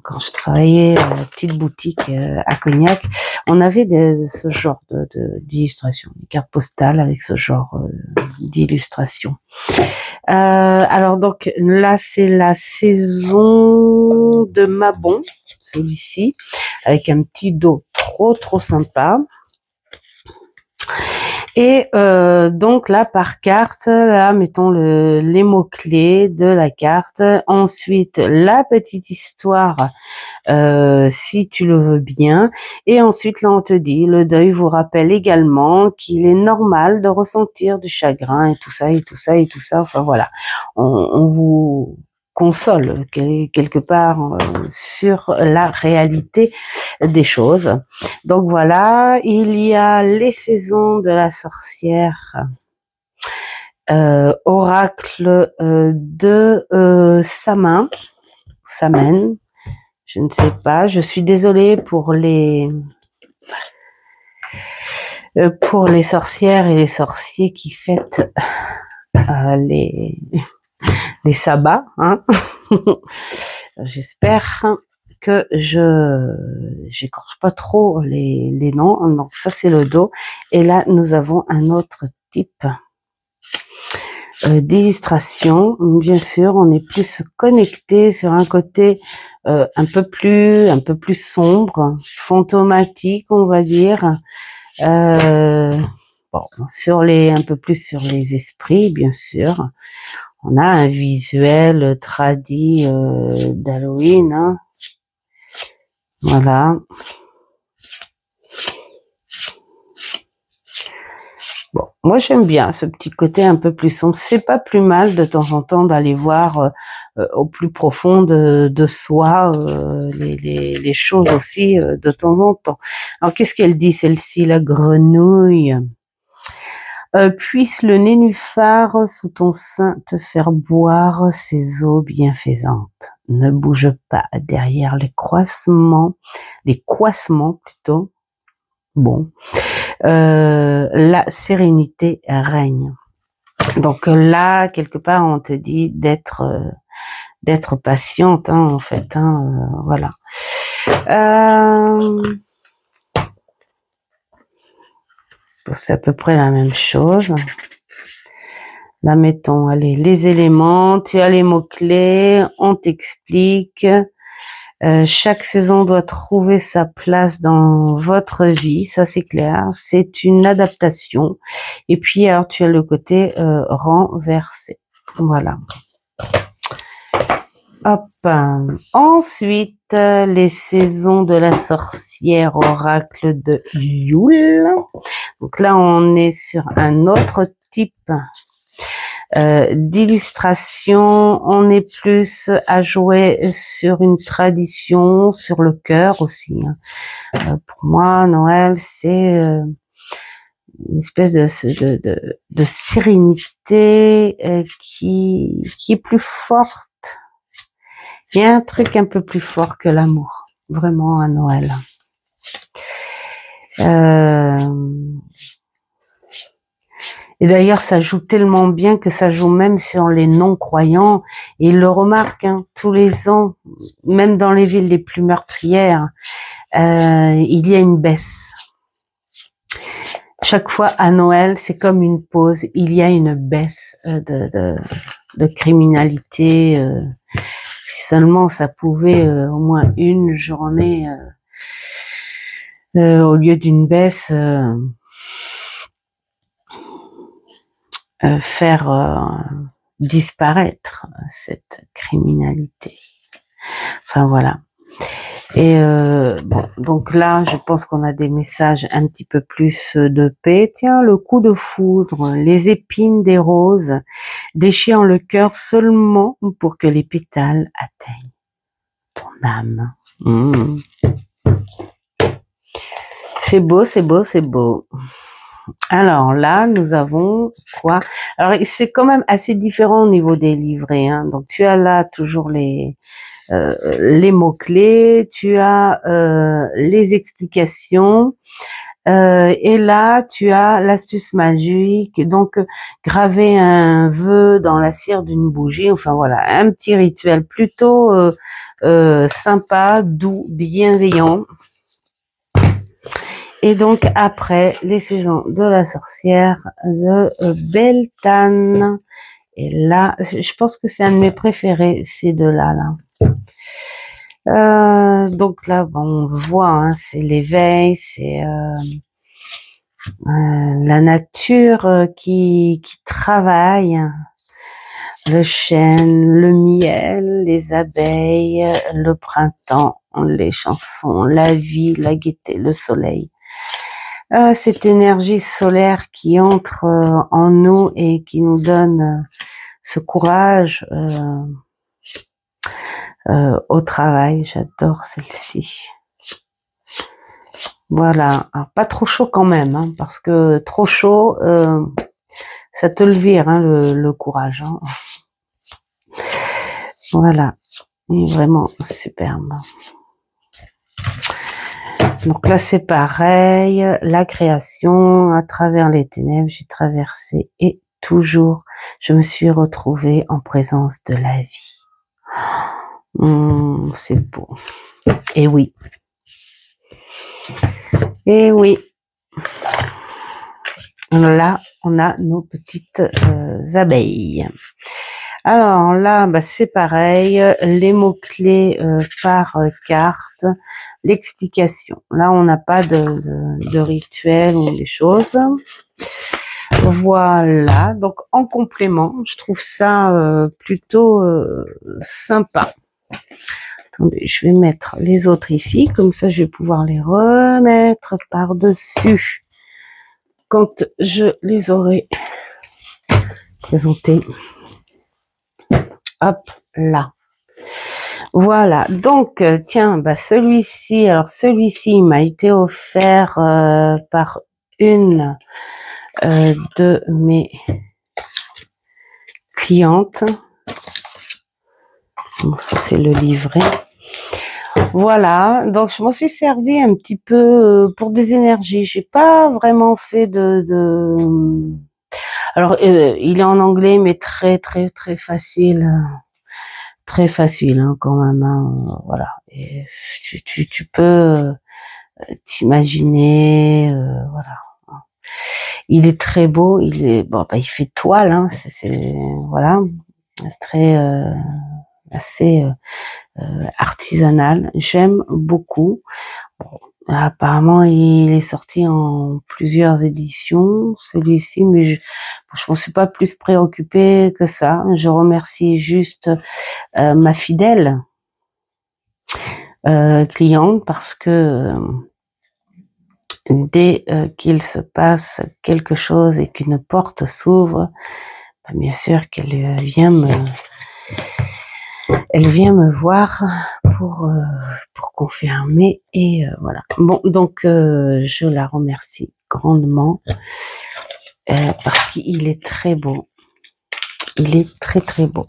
B: quand je travaillais à la petite boutique à Cognac. On avait ce genre d'illustration, des cartes postales avec ce genre d'illustration. Alors donc là, c'est la saison de Mabon, celui-ci, avec un petit dos trop sympa. Et donc là, par carte, là, mettons les mots-clés de la carte. Ensuite, la petite histoire, si tu le veux bien. Et ensuite, là, on te dit, le deuil vous rappelle également qu'il est normal de ressentir du chagrin et tout ça, et tout ça, et tout ça. Enfin, voilà. On vous console quelque part sur la réalité des choses. Donc voilà, il y a les saisons de la sorcière, oracle de Samin, je ne sais pas. Je suis désolée pour les sorcières et les sorciers qui fêtent les sabbats, hein. J'espère que j'écorche pas trop les noms. Donc ça, c'est le dos. Et là, nous avons un autre type d'illustration. Bien sûr, on est plus connecté sur un côté un peu plus sombre, fantomatique, on va dire. Bon, un peu plus sur les esprits, bien sûr. On a un visuel tradi d'Halloween, hein. Voilà. Bon, moi j'aime bien ce petit côté un peu plus sombre. C'est pas plus mal de temps en temps d'aller voir au plus profond de soi les choses aussi de temps en temps. Alors qu'est-ce qu'elle dit celle-ci, la grenouille? Puisse le nénuphar sous ton sein te faire boire ses eaux bienfaisantes. Ne bouge pas derrière les coissements plutôt. Bon, la sérénité règne. Donc là, quelque part, on te dit d'être patiente, hein, en fait, hein, voilà. C'est à peu près la même chose. Là, mettons, allez, les éléments, tu as les mots-clés, on t'explique. Chaque saison doit trouver sa place dans votre vie, ça c'est clair. C'est une adaptation. Et puis, alors, tu as le côté renversé. Voilà. Hop. Ensuite, les saisons de la sorcière, oracle de Yule. Donc là, on est sur un autre type d'illustration. On est plus à jouer sur une tradition, sur le cœur aussi. Pour moi, Noël, c'est une espèce de sérénité qui est plus forte. Il y a un truc un peu plus fort que l'amour, vraiment, à Noël. Et d'ailleurs, ça joue tellement bien que ça joue même sur les non-croyants. Et ils le remarquent, hein, tous les ans, même dans les villes les plus meurtrières, il y a une baisse. Chaque fois à Noël, c'est comme une pause. Il y a une baisse de criminalité. Si seulement ça pouvait au moins une journée, au lieu d'une baisse, faire disparaître cette criminalité. Enfin voilà. Et bon, donc là, je pense qu'on a des messages un petit peu plus de paix. Tiens, le coup de foudre, les épines des roses déchirent le cœur seulement pour que les pétales atteignent ton âme. Mmh. C'est beau, c'est beau, c'est beau. Alors là, nous avons quoi? Alors c'est quand même assez différent au niveau des livrets, hein. Donc tu as là toujours les mots-clés, tu as les explications, et là tu as l'astuce magique, donc graver un vœu dans la cire d'une bougie, enfin voilà, un petit rituel plutôt sympa, doux, bienveillant. Et donc après, les saisons de la sorcière de Beltane. Et là, je pense que c'est un de mes préférés, ces deux-là, là. Donc là, bon, on voit, hein, c'est l'éveil, c'est la nature qui travaille, le chêne, le miel, les abeilles, le printemps, les chansons, la vie, la gaieté, le soleil. Cette énergie solaire qui entre en nous et qui nous donne ce courage au travail. J'adore celle-ci. Voilà. Alors, pas trop chaud quand même, hein, parce que trop chaud, ça te le vire, hein, le courage. Hein. Voilà. Et vraiment superbe. Donc là, c'est pareil. La création, à travers les ténèbres, j'ai traversé et toujours, je me suis retrouvée en présence de la vie. C'est beau. Et oui. Et oui. Là, on a nos petites abeilles. Alors là, bah, c'est pareil. Les mots-clés par carte. L'explication. Là, on n'a pas de rituel ou des choses. Voilà. Donc, en complément, je trouve ça plutôt sympa. Attendez, je vais mettre les autres ici. Comme ça, je vais pouvoir les remettre par-dessus quand je les aurai présentés. Hop, là. Voilà, donc tiens, bah celui-ci, alors celui-ci m'a été offert par une de mes clientes. Bon, ça c'est le livret. Voilà, donc je m'en suis servi un petit peu pour des énergies. J'ai pas vraiment fait alors il est en anglais, mais très très très facile. Très facile hein, quand même, hein, voilà. Et tu peux t'imaginer, voilà. Il est très beau, il est bon, bah, il fait toile, hein, c'est voilà, c'est très assez artisanal. J'aime beaucoup. Bon, apparemment, il est sorti en plusieurs éditions, celui-ci, mais je m'en suis pas plus préoccupée que ça. Je remercie juste ma fidèle cliente parce que dès qu'il se passe quelque chose et qu'une porte s'ouvre, bien sûr qu'elle vient me voir pour confirmer et voilà. Bon, donc je la remercie grandement parce qu'il est très beau. Il est très très beau.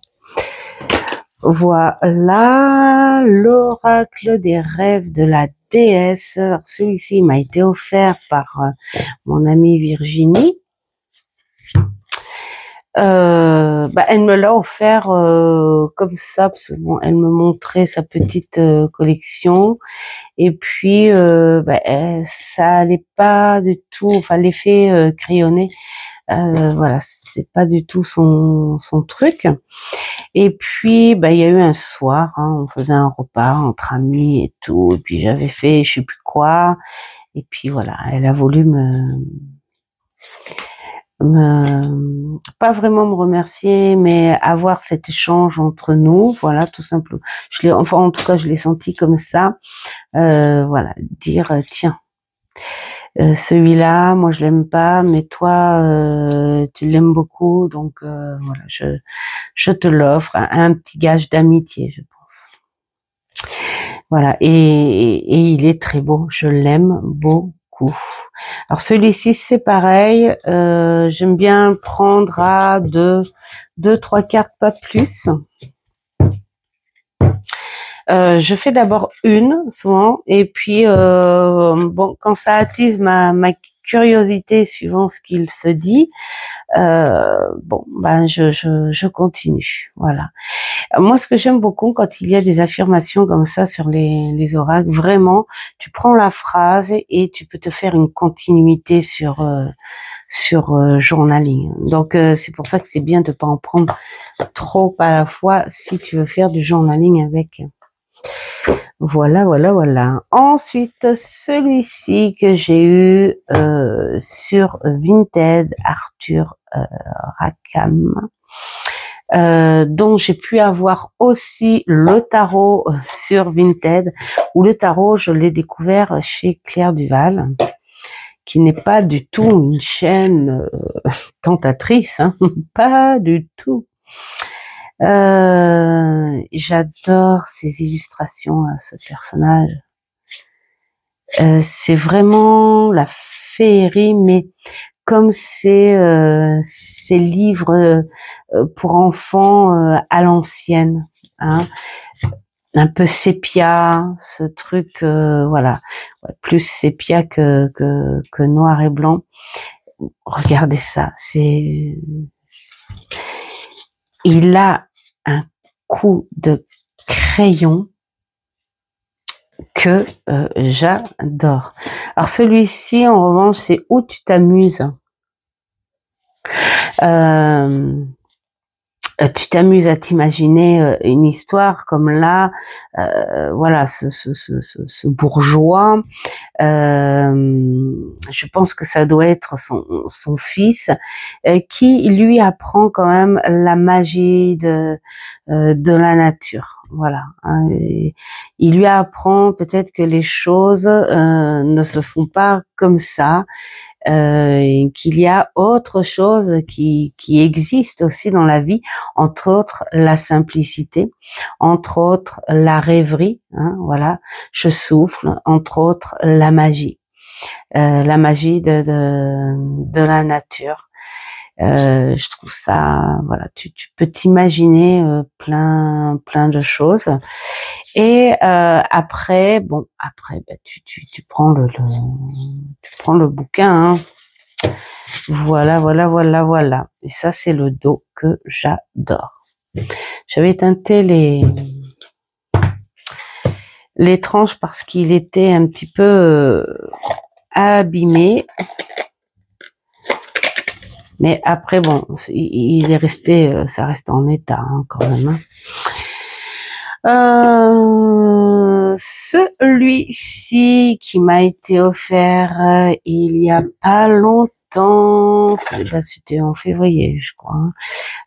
B: Voilà l'oracle des rêves de la déesse. Alors, celui-ci m'a été offert par mon amie Virginie. Elle me l'a offert comme ça, parce que bon, elle me montrait sa petite collection, et puis ça allait pas du tout, enfin l'effet crayonné, voilà, c'est pas du tout son truc. Et puis il y a eu un soir, hein, on faisait un repas entre amis et tout, et puis j'avais fait je sais plus quoi, et puis voilà, elle a voulu pas vraiment me remercier, mais avoir cet échange entre nous, voilà, tout simplement. Enfin, en tout cas, je l'ai senti comme ça. Voilà, dire tiens, celui-là, moi je l'aime pas, mais toi, tu l'aimes beaucoup, donc voilà, je te l'offre, un petit gage d'amitié, je pense. Voilà, et il est très beau, je l'aime beaucoup. Alors celui-ci c'est pareil, j'aime bien prendre à deux, trois cartes, pas plus. Je fais d'abord une souvent, et puis bon, quand ça attise ma curiosité suivant ce qu'il se dit, je continue. Voilà. Moi, ce que j'aime beaucoup quand il y a des affirmations comme ça sur les oracles, vraiment, tu prends la phrase et tu peux te faire une continuité sur journaling. Donc c'est pour ça que c'est bien de pas en prendre trop à la fois si tu veux faire du journaling avec. Voilà, voilà, voilà. Ensuite, celui-ci que j'ai eu sur Vinted, Arthur Rackham, dont j'ai pu avoir aussi le tarot sur Vinted, où le tarot, je l'ai découvert chez Claire Duval, qui n'est pas du tout une chaîne tentatrice, hein, pas du tout. J'adore ces illustrations à ce personnage. C'est vraiment la féerie, mais comme ces livres pour enfants à l'ancienne, hein, un peu sépia, ce truc, voilà, ouais, plus sépia que noir et blanc. Regardez ça, il a un coup de crayon que j'adore. Alors celui-ci, en revanche, c'est Où tu t'amuses. Tu t'amuses à t'imaginer une histoire comme là, voilà, ce bourgeois, je pense que ça doit être son fils, qui lui apprend quand même la magie de la nature, voilà. Hein, il lui apprend peut-être que les choses ne se font pas comme ça, qu'il y a autre chose qui existe aussi dans la vie, entre autres la simplicité, entre autres la rêverie, hein, voilà, je souffle, entre autres la magie de la nature. Je trouve ça, voilà, tu peux t'imaginer plein de choses. Et après, tu prends tu prends le bouquin, hein. Voilà, voilà, voilà, voilà. Et ça, c'est le dos que j'adore. J'avais teinté les tranches parce qu'il était un petit peu abîmé. Mais après, bon, il est resté, ça reste en état, hein, quand même. Celui-ci qui m'a été offert il y a pas longtemps, c'était en février, je crois,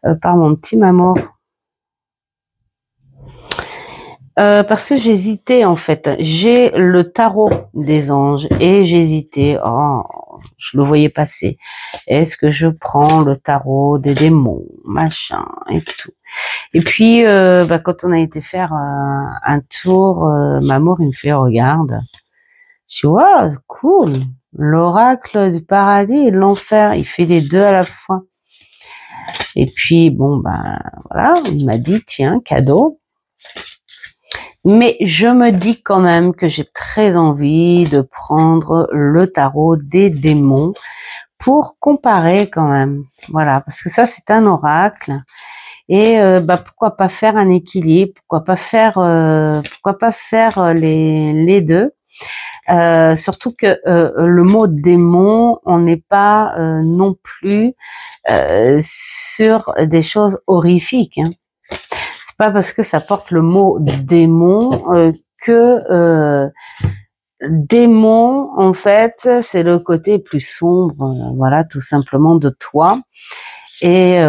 B: hein, par mon petit maman. Parce que j'hésitais en fait. J'ai le tarot des anges et j'hésitais. Oh, je le voyais passer. Est-ce que je prends le tarot des démons, machin et tout. Et puis quand on a été faire un tour, Mamour il me fait regarde. Je dis wow, cool. L'oracle du paradis et de l'enfer. Il fait les deux à la fois. Et puis bon voilà, il m'a dit tiens cadeau. Mais je me dis quand même que j'ai très envie de prendre le tarot des démons pour comparer quand même. Voilà, parce que ça c'est un oracle. Et pourquoi pas faire un équilibre, pourquoi pas faire les deux. Surtout que le mot démon, on n'est pas non plus sur des choses horrifiques. Hein. C'est pas parce que ça porte le mot démon que démon, en fait, c'est le côté plus sombre, voilà, tout simplement de toi. Et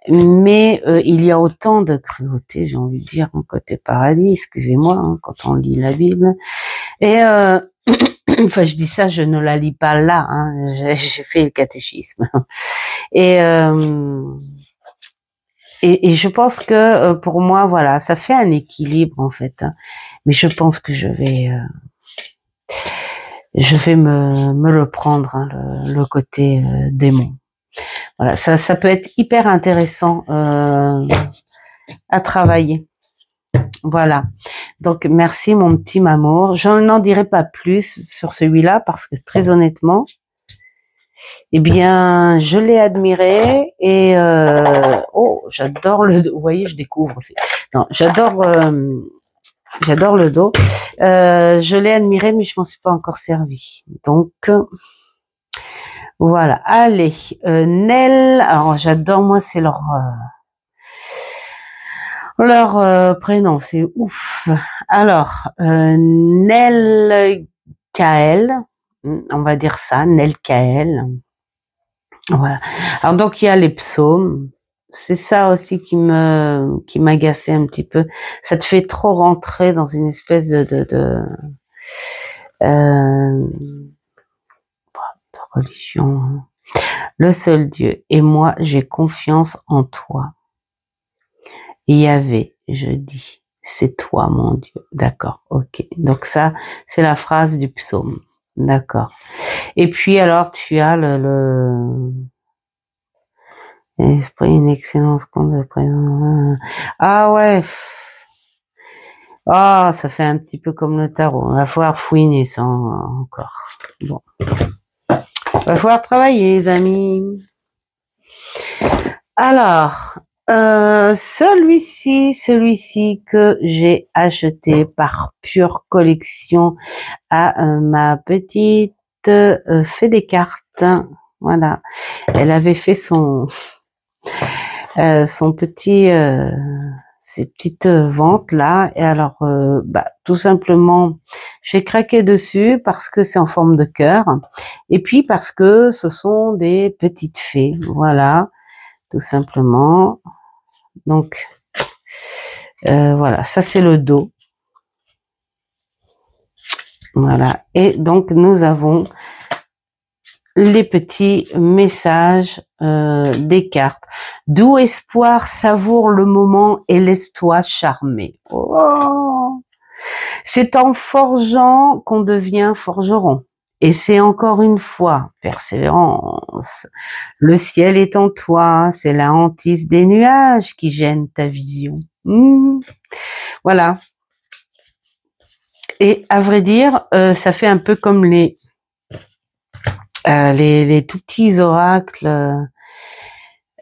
B: mais il y a autant de cruauté, j'ai envie de dire, en côté paradis, excusez-moi, hein, quand on lit la Bible. Et enfin, je dis ça, je ne la lis pas là, hein, j'ai fait le catéchisme. Et je pense que pour moi, voilà, ça fait un équilibre en fait. Hein. Mais je pense que je vais me reprendre hein, le côté démon. Voilà, ça peut être hyper intéressant à travailler. Voilà. Donc merci mon petit Mamour. Je n'en dirai pas plus sur celui-là parce que très honnêtement, eh bien, je l'ai admiré et oh, j'adore le dos. Vous voyez, je découvre aussi. Non, j'adore le dos. Je l'ai admiré, mais je m'en suis pas encore servi. Donc voilà. Allez, Nel. Alors j'adore moi, c'est leur prénom, c'est ouf. Alors Nel Kael, on va dire ça, Nel Kael. Voilà. Alors donc il y a les psaumes. C'est ça aussi qui m'agaçait un petit peu. Ça te fait trop rentrer dans une espèce de religion. Le seul Dieu. Et moi, j'ai confiance en toi. Yahvé, je dis. C'est toi, mon Dieu. D'accord. Ok. Donc ça, c'est la phrase du psaume. D'accord. Et puis alors, tu as Esprit, une excellence compte de présence. Ah ouais. Ah, ça fait un petit peu comme le tarot. On va falloir fouiner ça encore. Bon. Va falloir travailler, les amis. Alors, celui-ci que j'ai acheté par pure collection à ma petite fée des cartes. Voilà. Elle avait fait son petit ces petites ventes là et alors tout simplement j'ai craqué dessus parce que c'est en forme de cœur et puis parce que ce sont des petites fées, voilà, tout simplement. Donc voilà, ça c'est le dos, voilà, et donc nous avons les petits messages des cartes. Doux espoir, savoure le moment et laisse-toi charmer. Oh, c'est en forgeant qu'on devient forgeron. Et c'est encore une fois, persévérance. Le ciel est en toi, c'est la hantise des nuages qui gêne ta vision. Voilà. Et à vrai dire, ça fait un peu comme les tout petits oracles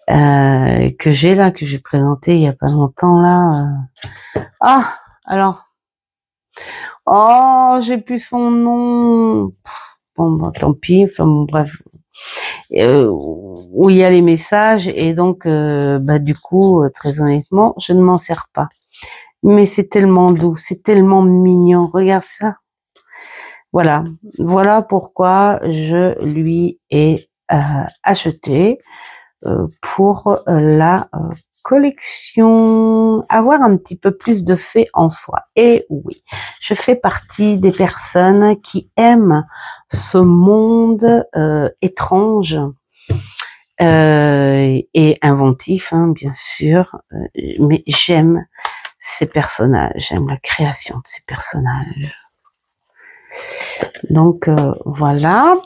B: que j'ai là, que j'ai présenté il y a pas longtemps là. Ah, alors, oh, j'ai plus son nom. Bon, tant pis. Enfin bon, bref, où il y a les messages et donc du coup, très honnêtement, je ne m'en sers pas. Mais c'est tellement doux, c'est tellement mignon. Regarde ça. Voilà, voilà pourquoi je lui ai acheté pour la collection, avoir un petit peu plus de fées en soi. Et oui, je fais partie des personnes qui aiment ce monde étrange et inventif, hein, bien sûr, mais j'aime ces personnages, j'aime la création de ces personnages. Donc voilà.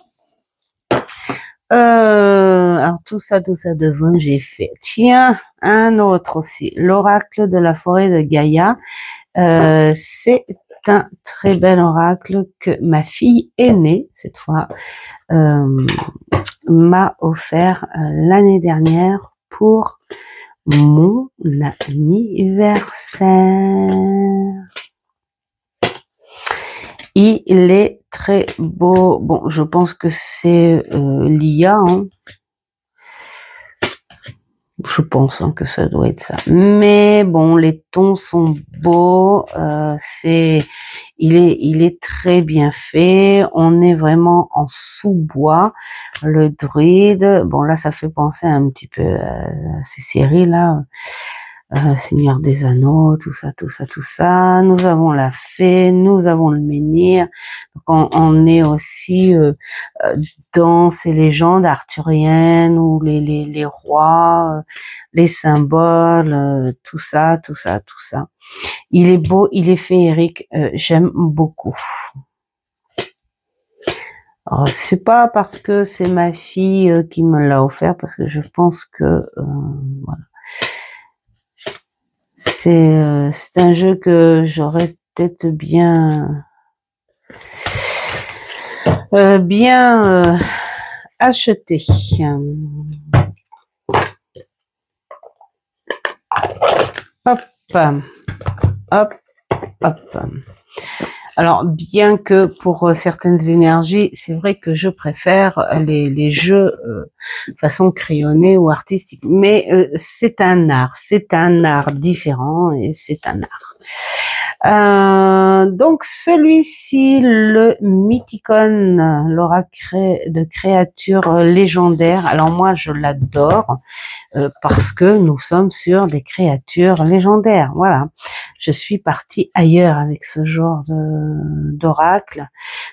B: Alors tout ça devant j'ai fait. Tiens, un autre aussi, l'oracle de la forêt de Gaïa. C'est un très bel oracle que ma fille aînée, cette fois, m'a offert l'année dernière pour mon anniversaire. Il est très beau. Bon, je pense que c'est l'IA, hein. Je pense que ça doit être ça. Mais bon, les tons sont beaux. Il est très bien fait. On est vraiment en sous-bois. Le druide, bon là, ça fait penser un petit peu à ces séries là. Seigneur des Anneaux, tout ça, tout ça, tout ça. Nous avons la fée, nous avons le menhir. Donc on est aussi dans ces légendes arthuriennes où les rois, les symboles, tout ça, tout ça, tout ça. Il est beau, il est féerique. J'aime beaucoup. Alors c'est pas parce que c'est ma fille qui me l'a offert, parce que je pense que voilà. C'est un jeu que j'aurais peut-être bien acheté. Hop, hop, hop. Alors, bien que pour certaines énergies, c'est vrai que je préfère les jeux façon crayonnée ou artistique, mais c'est un art différent et c'est un art. Donc celui-ci, le Mythicon, l'oracle de créatures légendaires. Alors moi, je l'adore parce que nous sommes sur des créatures légendaires. Voilà. Je suis partie ailleurs avec ce genre d'oracle.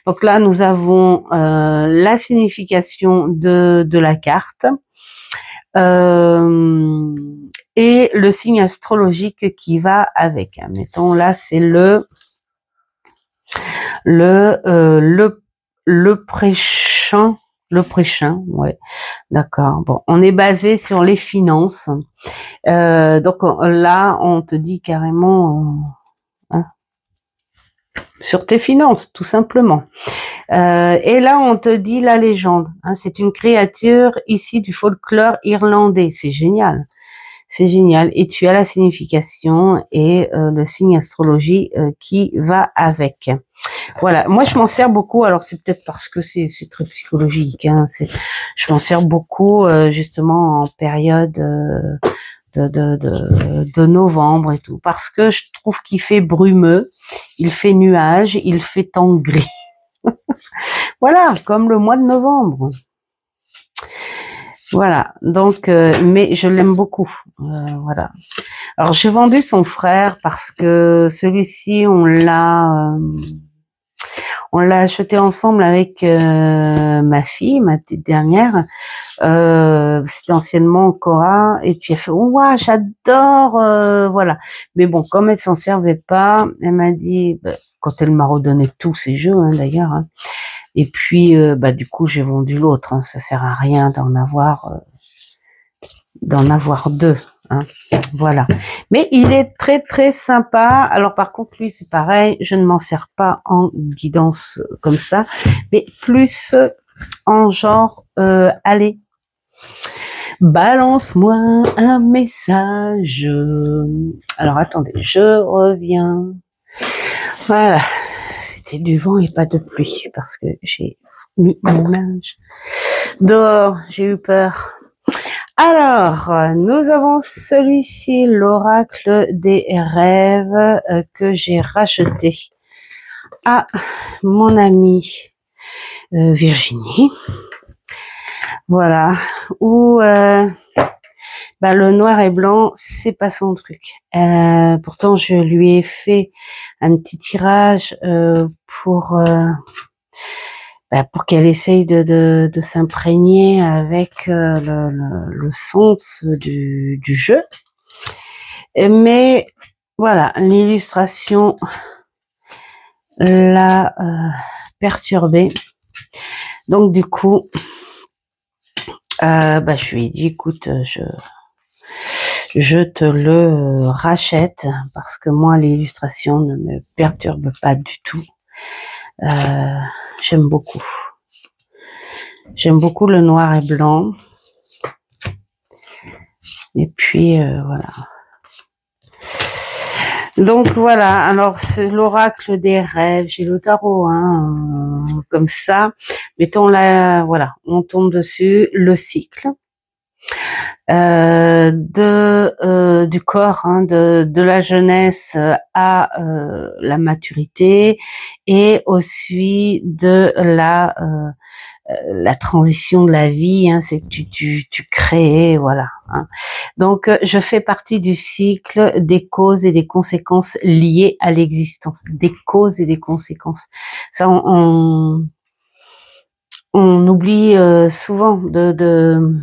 B: Donc là, nous avons la signification de la carte et le signe astrologique qui va avec. Mettons là, c'est le prêchant. Le prêchant, ouais, d'accord. Bon, on est basé sur les finances. Donc là, on te dit carrément hein, sur tes finances, tout simplement. Et là, on te dit la légende. Hein, c'est une créature issue du folklore irlandais. C'est génial. C'est génial. Et tu as la signification et le signe astrologie qui va avec. Voilà. Moi, je m'en sers beaucoup. Alors, c'est peut-être parce que c'est très psychologique. Hein, je m'en sers beaucoup justement en période de novembre et tout, parce que je trouve qu'il fait brumeux, il fait nuage, il fait temps gris. Voilà, comme le mois de novembre. Voilà, donc, mais je l'aime beaucoup. Voilà. Alors, j'ai vendu son frère parce que celui-ci, on l'a acheté ensemble avec ma fille, ma petite dernière. C'était anciennement Cora, et puis elle fait ouah, j'adore, voilà. Mais bon, comme elle s'en servait pas, elle m'a dit, quand elle m'a redonné tous ces jeux, hein, d'ailleurs. Hein, et puis, du coup, j'ai vendu l'autre. Hein, ça sert à rien d'en avoir deux. Hein, voilà. Mais il est très très sympa. Alors par contre, lui, c'est pareil. Je ne m'en sers pas en guidance comme ça, mais plus en genre, allez, balance-moi un message. Alors attendez, je reviens. Voilà. C'était du vent et pas de pluie parce que j'ai mis mon linge dehors, j'ai eu peur. Alors, nous avons celui-ci, l'oracle des rêves que j'ai racheté à mon amie Virginie. Voilà, où le noir et blanc, c'est pas son truc. Pourtant, je lui ai fait un petit tirage pour qu'elle essaye de s'imprégner avec le sens du jeu. Mais voilà, l'illustration l'a perturbée. Donc du coup, je lui ai dit, écoute, je te le rachète parce que moi, l'illustration ne me perturbe pas du tout. J'aime beaucoup. J'aime beaucoup le noir et blanc. Et puis, voilà. Donc voilà, alors c'est l'oracle des rêves, j'ai le tarot, hein, comme ça. Mettons là, voilà, on tombe dessus, le cycle du corps, hein, de la jeunesse à la maturité, et aussi de la transition de la vie, hein, c'est que tu crées, voilà. Hein. Donc, je fais partie du cycle des causes et des conséquences liées à l'existence. Des causes et des conséquences. Ça, on oublie souvent de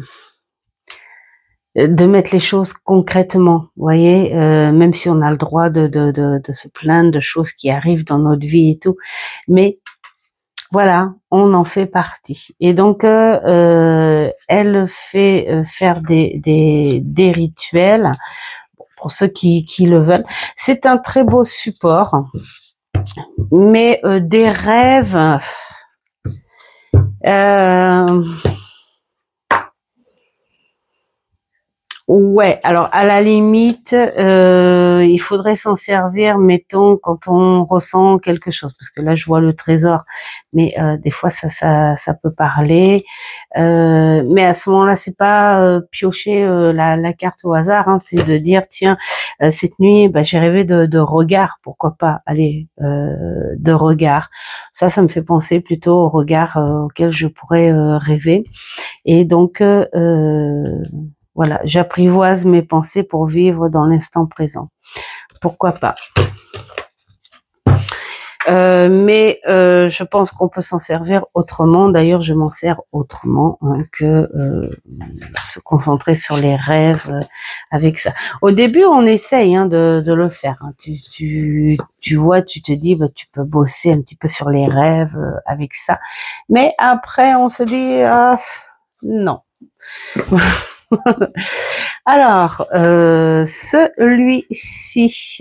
B: mettre les choses concrètement, vous voyez, même si on a le droit de se plaindre de choses qui arrivent dans notre vie et tout, mais voilà, on en fait partie. Et donc, elle fait faire des rituels pour ceux qui le veulent. C'est un très beau support, mais des rêves. Ouais, alors à la limite, il faudrait s'en servir, mettons, quand on ressent quelque chose, parce que là je vois le trésor, mais des fois ça peut parler, mais à ce moment-là c'est pas piocher la carte au hasard, hein, c'est de dire tiens, cette nuit bah, j'ai rêvé de regard, pourquoi pas, allez, de regard, ça me fait penser plutôt au regard auquel je pourrais rêver, et donc voilà, j'apprivoise mes pensées pour vivre dans l'instant présent. Pourquoi pas. Mais je pense qu'on peut s'en servir autrement. D'ailleurs, je m'en sers autrement hein, que se concentrer sur les rêves avec ça. Au début, on essaye hein, de le faire. Hein. Tu vois, tu te dis, bah, tu peux bosser un petit peu sur les rêves avec ça. Mais après, on se dit, non. Alors, celui-ci,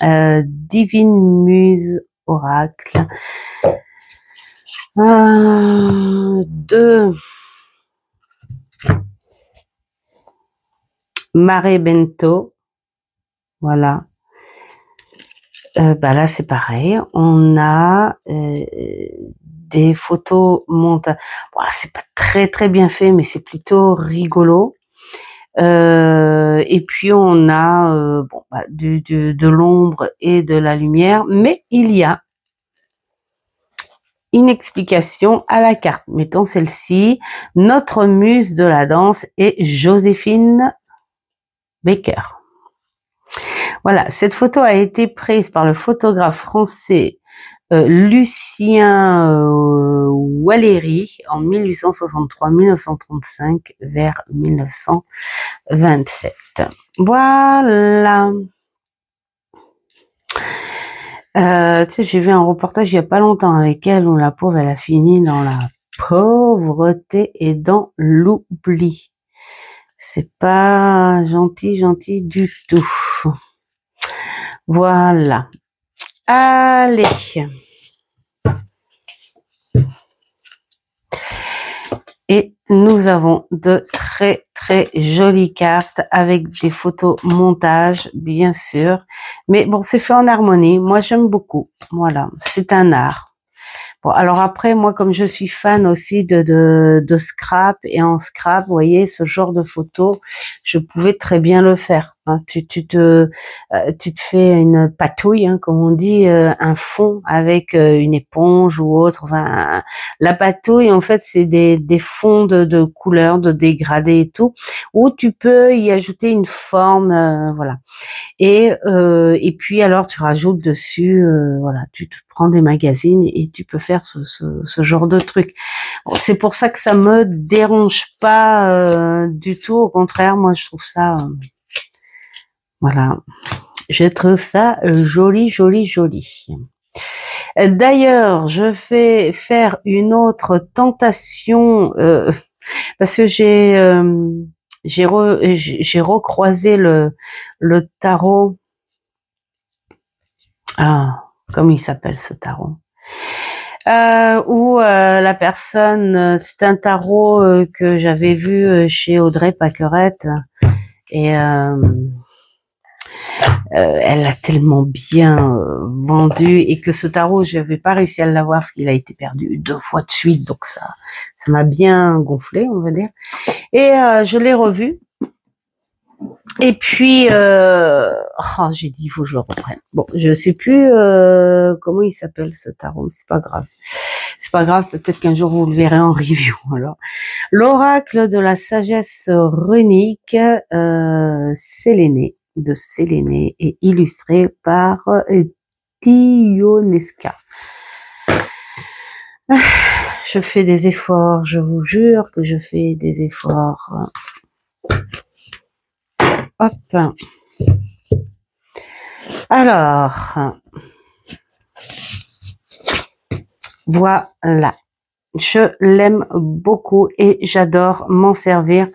B: Divine Muse Oracle, de Mare Bento, voilà. Bah là, c'est pareil, on a des photos montées. Bon, c'est pas très bien fait, mais c'est plutôt rigolo. Et puis on a bon, bah, de l'ombre et de la lumière, mais il y a une explication à la carte. Mettons celle-ci, notre muse de la danse est Joséphine Baker. Voilà, cette photo a été prise par le photographe français Lucien Wallery en 1863-1935 vers 1927. Voilà. Tu sais, j'ai vu un reportage il y a pas longtemps avec elle où la pauvre, elle a fini dans la pauvreté et dans l'oubli. C'est pas gentil du tout. Voilà. Allez. Et nous avons de très jolies cartes avec des photos montage, bien sûr. Mais bon, c'est fait en harmonie. Moi, j'aime beaucoup. Voilà, c'est un art. Bon, alors après, moi, comme je suis fan aussi de scrap, et en scrap, vous voyez, ce genre de photos, je pouvais très bien le faire. Hein. Tu te fais une patouille, hein, comme on dit, un fond avec une éponge ou autre. Enfin, la patouille, en fait, c'est des fonds de couleurs, de dégradés et tout, où tu peux y ajouter une forme, voilà. Et puis alors tu rajoutes dessus, voilà, tu te prends des magazines et tu peux faire ce genre de truc. Bon, c'est pour ça que ça me dérange pas du tout. Au contraire, moi je trouve ça, voilà, je trouve ça joli. D'ailleurs, je vais faire une autre tentation parce que j'ai j'ai recroisé le tarot. Ah, comment il s'appelle ce tarot? Où la personne, c'est un tarot que j'avais vu chez Audrey Paquerette, et elle l'a tellement bien vendu, et que ce tarot, je n'avais pas réussi à l'avoir parce qu'il a été perdu 2 fois de suite, donc ça m'a bien gonflé, on va dire. Et je l'ai revu. Et puis, j'ai dit, il faut que je le reprenne. Bon, je sais plus comment il s'appelle ce tarot, c'est pas grave. C'est pas grave, peut-être qu'un jour vous le verrez en review. Alors, l'oracle de la sagesse runique, Séléné, de Séléné, est illustré par Tionesca. Je fais des efforts, je vous jure que je fais des efforts. Hop. Alors, voilà. Je l'aime beaucoup et j'adore m'en servir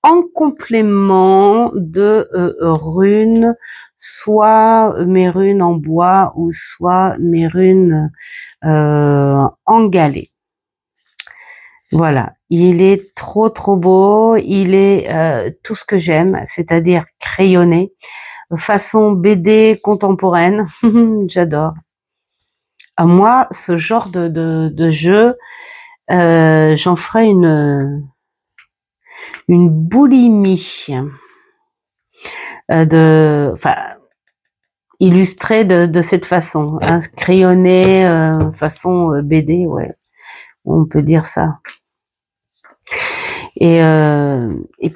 B: en complément de runes, soit mes runes en bois ou soit mes runes en galet. Voilà, il est trop beau, il est tout ce que j'aime, c'est-à-dire crayonné, façon BD contemporaine, j'adore. À moi, ce genre de jeu, j'en ferai une boulimie illustrée de cette façon, hein, crayonnée façon BD, ouais, on peut dire ça. Et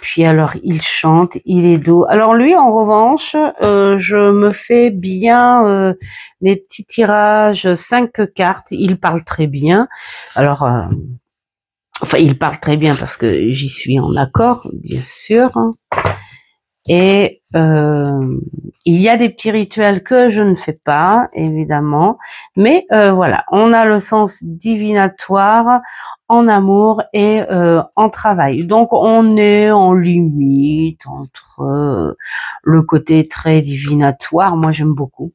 B: puis alors il chante, il est doux. Alors lui en revanche, je me fais bien mes petits tirages 5 cartes. Il parle très bien. Alors enfin il parle très bien parce que j'y suis en accord, bien sûr. Et il y a des petits rituels que je ne fais pas, évidemment, mais voilà, on a le sens divinatoire en amour et en travail. Donc on est en limite entre le côté très divinatoire, moi j'aime beaucoup.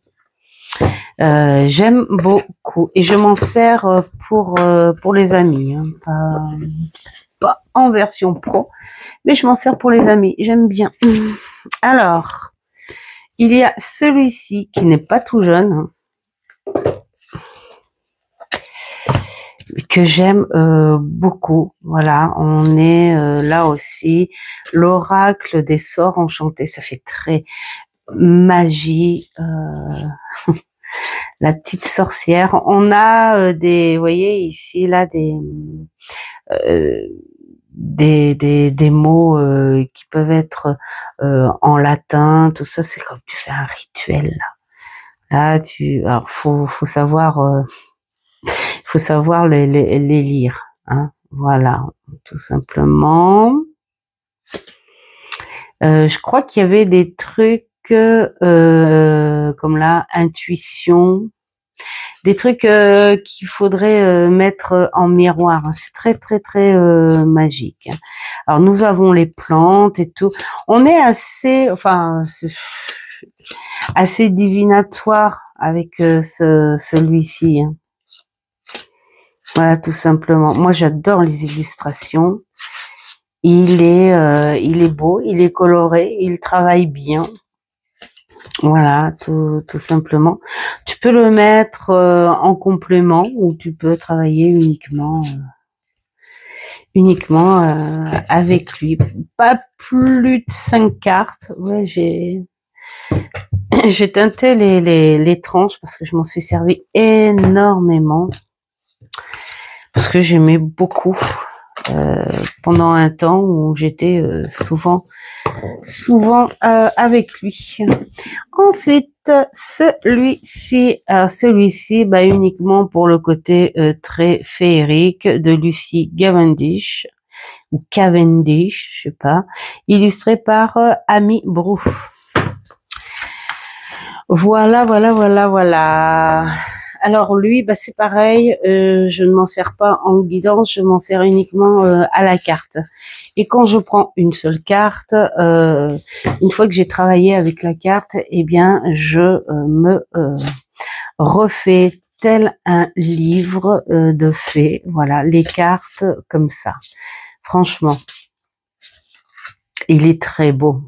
B: J'aime beaucoup et je m'en sers pour les amis, hein, pas en version pro, mais je m'en sers pour les amis, j'aime bien. Alors, il y a celui-ci qui n'est pas tout jeune, que j'aime beaucoup. Voilà, on est là aussi, l'oracle des sorts enchantés, ça fait très magie, la petite sorcière. On a vous voyez ici là des mots qui peuvent être en latin, tout ça, c'est comme tu fais un rituel là. Alors faut savoir les lire, hein. Voilà, tout simplement. Je crois qu'il y avait des trucs comme là, intuition, des trucs qu'il faudrait mettre en miroir. C'est très magique. Alors nous avons les plantes et tout. On est assez divinatoire avec celui-ci. Hein. Voilà, tout simplement. Moi, j'adore les illustrations. Il est beau, il est coloré, il travaille bien. Voilà, tout simplement. Tu peux le mettre en complément ou tu peux travailler uniquement avec lui. Pas plus de 5 cartes. Ouais, j'ai teinté les tranches parce que je m'en suis servi énormément. Parce que j'aimais beaucoup pendant un temps où j'étais souvent avec lui. Ensuite, celui-ci, uniquement pour le côté très féerique de Lucy Cavendish, ou Cavendish, je sais pas, illustré par Amy Brou. Voilà. alors lui, bah, c'est pareil, je ne m'en sers pas en guidance, je m'en sers uniquement à la carte. Et quand je prends une seule carte, une fois que j'ai travaillé avec la carte, eh bien, je me refais tel un livre de fées. Voilà, les cartes comme ça. Franchement, il est très beau.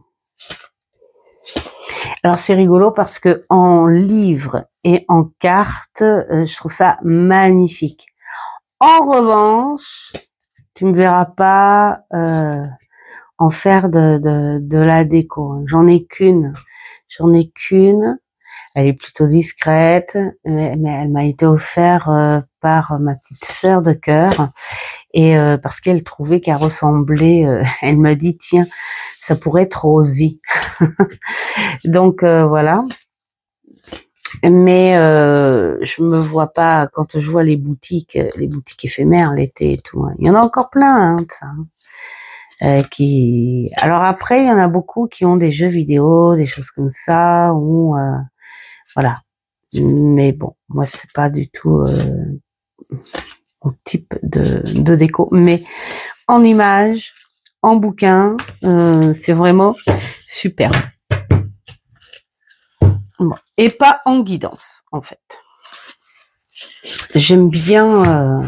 B: Alors c'est rigolo parce que en livre et en carte, je trouve ça magnifique. En revanche, tu me verras pas en faire de la déco. J'en ai qu'une. Elle est plutôt discrète, mais elle m'a été offerte par ma petite sœur de cœur. Et parce qu'elle trouvait qu'elle ressemblait, elle m'a dit tiens, ça pourrait être Rosie. Donc voilà. Mais je me vois pas quand je vois les boutiques éphémères l'été et tout. Hein. Il y en a encore plein hein, de ça. Alors après, il y en a beaucoup qui ont des jeux vidéo, des choses comme ça, ou voilà. Mais bon, moi c'est pas du tout mon type de déco. Mais en image, en bouquin, c'est vraiment super. Bon. Et pas en guidance, en fait. J'aime bien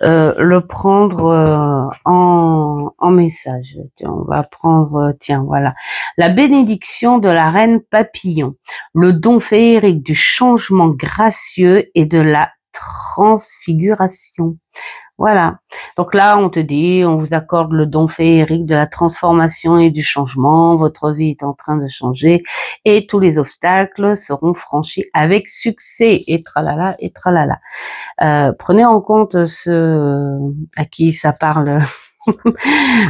B: le prendre en message. Tiens, on va prendre, tiens, voilà. La bénédiction de la reine papillon. Le don féerique du changement gracieux et de la transfiguration. Voilà. Donc là, on te dit, on vous accorde le don féerique de la transformation et du changement. Votre vie est en train de changer et tous les obstacles seront franchis avec succès. Et tralala, et tralala. Prenez en compte ceux à qui ça parle.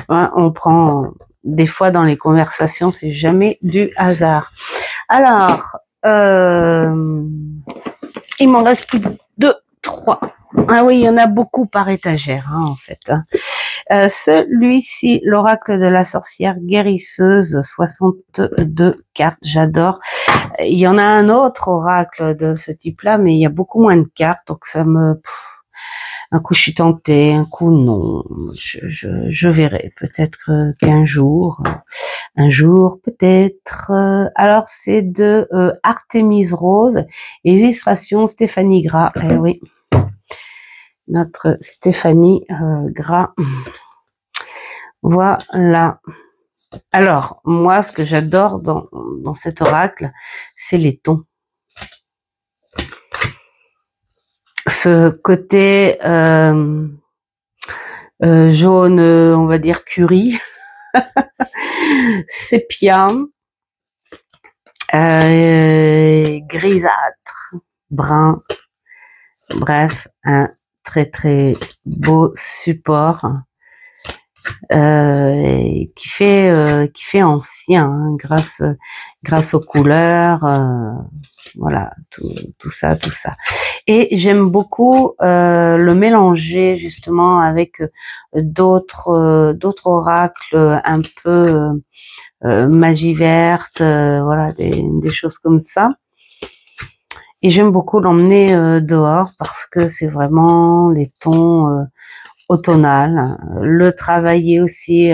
B: On prend des fois dans les conversations, c'est jamais du hasard. Alors, il m'en reste plus de 3. Ah oui, il y en a beaucoup par étagère, hein, en fait. Celui-ci, l'oracle de la sorcière guérisseuse, 62 cartes, j'adore. Il y en a un autre oracle de ce type-là, mais il y a beaucoup moins de cartes, donc ça me... un coup je suis tentée, un coup non. Je verrai, peut-être qu'un jour, un jour peut-être. Alors c'est de Artémise Rose, illustration Stéphanie Gras. Eh oui. Notre Stéphanie Gras. Voilà. Alors, moi, ce que j'adore dans cet oracle, c'est les tons. Ce côté jaune, on va dire curry, sépia, grisâtre, brun. Bref, un très très beau support qui fait ancien hein, grâce aux couleurs, voilà tout ça. Et j'aime beaucoup le mélanger justement avec d'autres oracles un peu magie verte, voilà des choses comme ça. Et j'aime beaucoup l'emmener dehors parce que c'est vraiment les tons automnal, le travailler aussi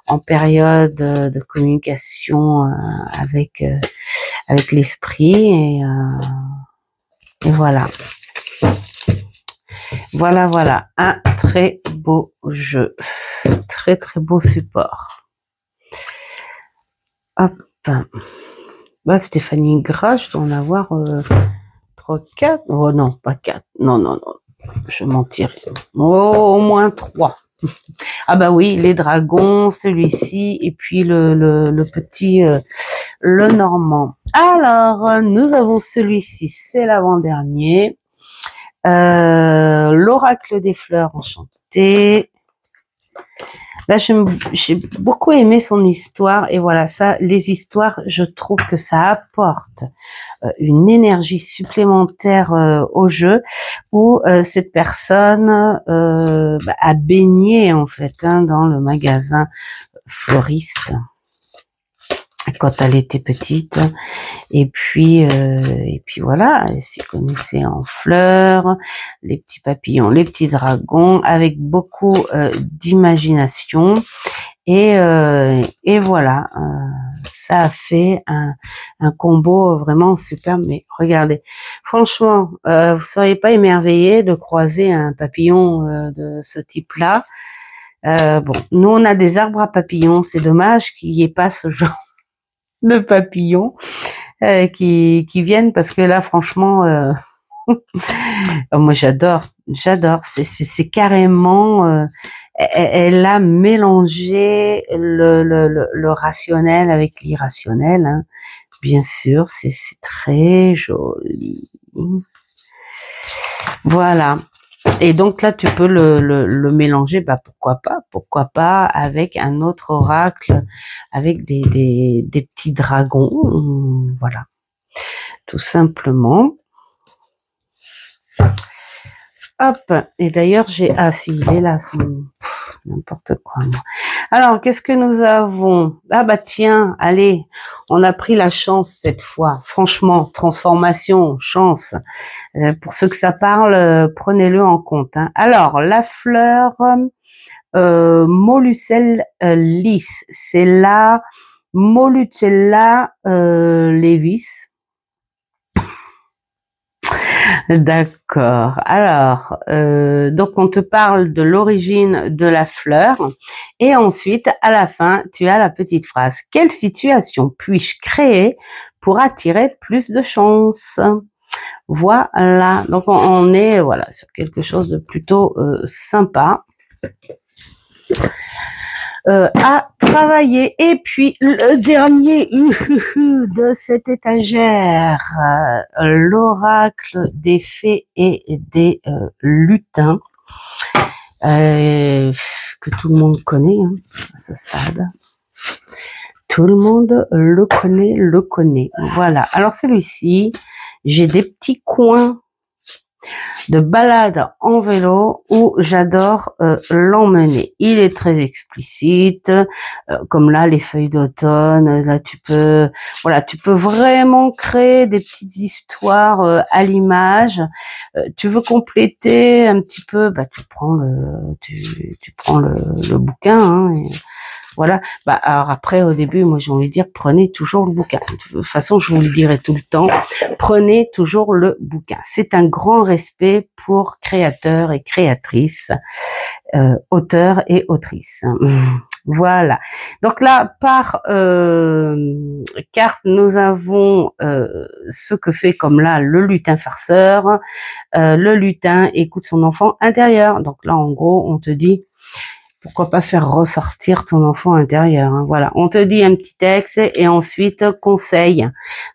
B: en période de communication avec l'esprit et voilà. Voilà, un très beau jeu, très très beau support. Hop, bah Stéphanie Gras, je dois en avoir 3, 4, oh non, pas 4, non. Je mentirais. Oh, au moins 3. Ah bah oui, les dragons, celui-ci, et puis le petit, le normand. Alors, nous avons celui-ci, c'est l'avant-dernier. L'oracle des fleurs enchantées. Là, j'ai beaucoup aimé son histoire et voilà ça, les histoires, je trouve que ça apporte une énergie supplémentaire au jeu où cette personne a baigné en fait hein, dans le magasin fleuriste quand elle était petite. Et puis voilà, elle s'y connaissait en fleurs, les petits papillons, les petits dragons, avec beaucoup d'imagination. Et voilà, ça a fait un combo vraiment super. Mais regardez, franchement, vous seriez pas émerveillé de croiser un papillon de ce type-là. Bon, nous on a des arbres à papillons, c'est dommage qu'il n'y ait pas ce genre de papillons qui viennent, parce que là, franchement, moi j'adore, c'est carrément, elle a mélangé le rationnel avec l'irrationnel, hein. Bien sûr, c'est très joli. Voilà. Et donc là, tu peux le mélanger, bah pourquoi pas avec un autre oracle, avec des petits dragons, voilà, tout simplement. Hop. Et d'ailleurs, si, il est là, n'importe quoi. Alors, qu'est-ce que nous avons? Ah bah tiens, allez, on a pris la chance cette fois. Franchement, transformation, chance. Pour ceux que ça parle, prenez-le en compte, hein. Alors, la fleur Molucella lisse, c'est la Molucella levis. D'accord. Alors, donc on te parle de l'origine de la fleur et ensuite, à la fin, tu as la petite phrase. Quelle situation puis-je créer pour attirer plus de chance? Voilà. Donc on est voilà sur quelque chose de plutôt sympa à travailler. Et puis le dernier de cette étagère, l'oracle des fées et des lutins, que tout le monde connaît, hein, à ce stade. Tout le monde le connaît. Voilà. Alors celui-ci, j'ai des petits coins de balade en vélo où j'adore l'emmener. Il est très explicite, comme là les feuilles d'automne. Là tu peux vraiment créer des petites histoires à l'image. Tu veux compléter un petit peu, bah tu prends le bouquin, hein, et voilà. Bah alors après, au début, moi j'ai envie de dire, prenez toujours le bouquin. De toute façon, je vous le dirai tout le temps. Prenez toujours le bouquin. C'est un grand respect pour créateurs et créatrices, auteurs et autrices. Voilà. Donc là, par carte, nous avons ce que fait comme là le lutin farceur. Le lutin écoute son enfant intérieur. Donc là, en gros, on te dit, pourquoi pas faire ressortir ton enfant intérieur, hein, voilà. On te dit un petit texte et ensuite conseil.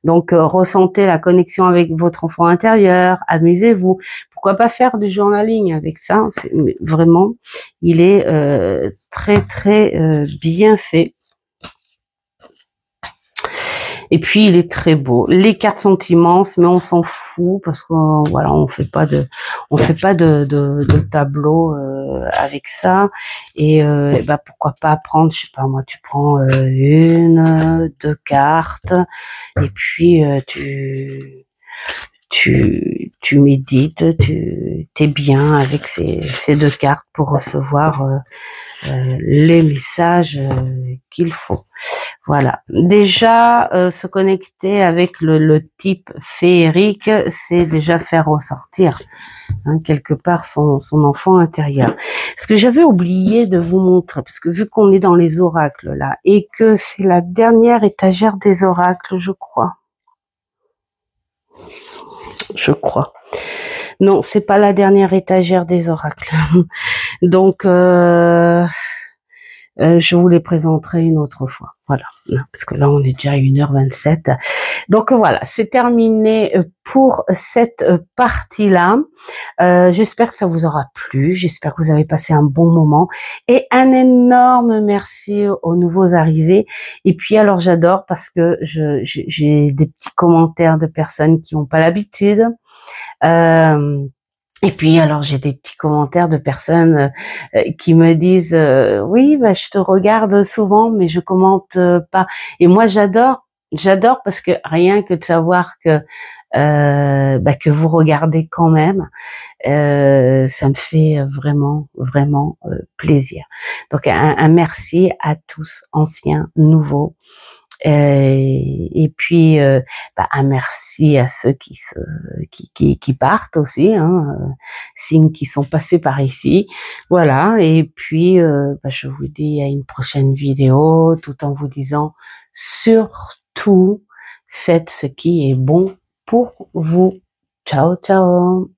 B: Donc ressentez la connexion avec votre enfant intérieur, amusez-vous. Pourquoi pas faire du journaling avec ça? Vraiment, il est très bien fait. Et puis il est très beau. Les cartes sont immenses, mais on s'en fout parce que voilà, on fait pas de tableau avec ça. Et bah pourquoi pas prendre, je sais pas moi, tu prends une, deux cartes, et puis tu médites, tu t'es bien avec ces deux cartes pour recevoir les messages qu'il faut. Voilà. Déjà, se connecter avec le type féerique, c'est déjà faire ressortir, hein, quelque part son enfant intérieur. Ce que j'avais oublié de vous montrer, parce que vu qu'on est dans les oracles là, et que c'est la dernière étagère des oracles, je crois. Non, c'est pas la dernière étagère des oracles. Donc, je vous les présenterai une autre fois. Voilà, parce que là, on est déjà à 1h27. Donc voilà, c'est terminé pour cette partie-là. J'espère que ça vous aura plu. J'espère que vous avez passé un bon moment. Et un énorme merci aux nouveaux arrivés. Et puis alors, j'adore parce que j'ai des petits commentaires de personnes qui n'ont pas l'habitude. Et puis alors j'ai des petits commentaires de personnes qui me disent oui, bah, je te regarde souvent, mais je commente pas. Et moi j'adore parce que rien que de savoir que vous regardez quand même, ça me fait vraiment vraiment plaisir. Donc un merci à tous, anciens, nouveaux. Et puis un merci à ceux qui partent aussi, hein, signes qui sont passés par ici, voilà. Et puis je vous dis à une prochaine vidéo, tout en vous disant surtout faites ce qui est bon pour vous. Ciao ciao.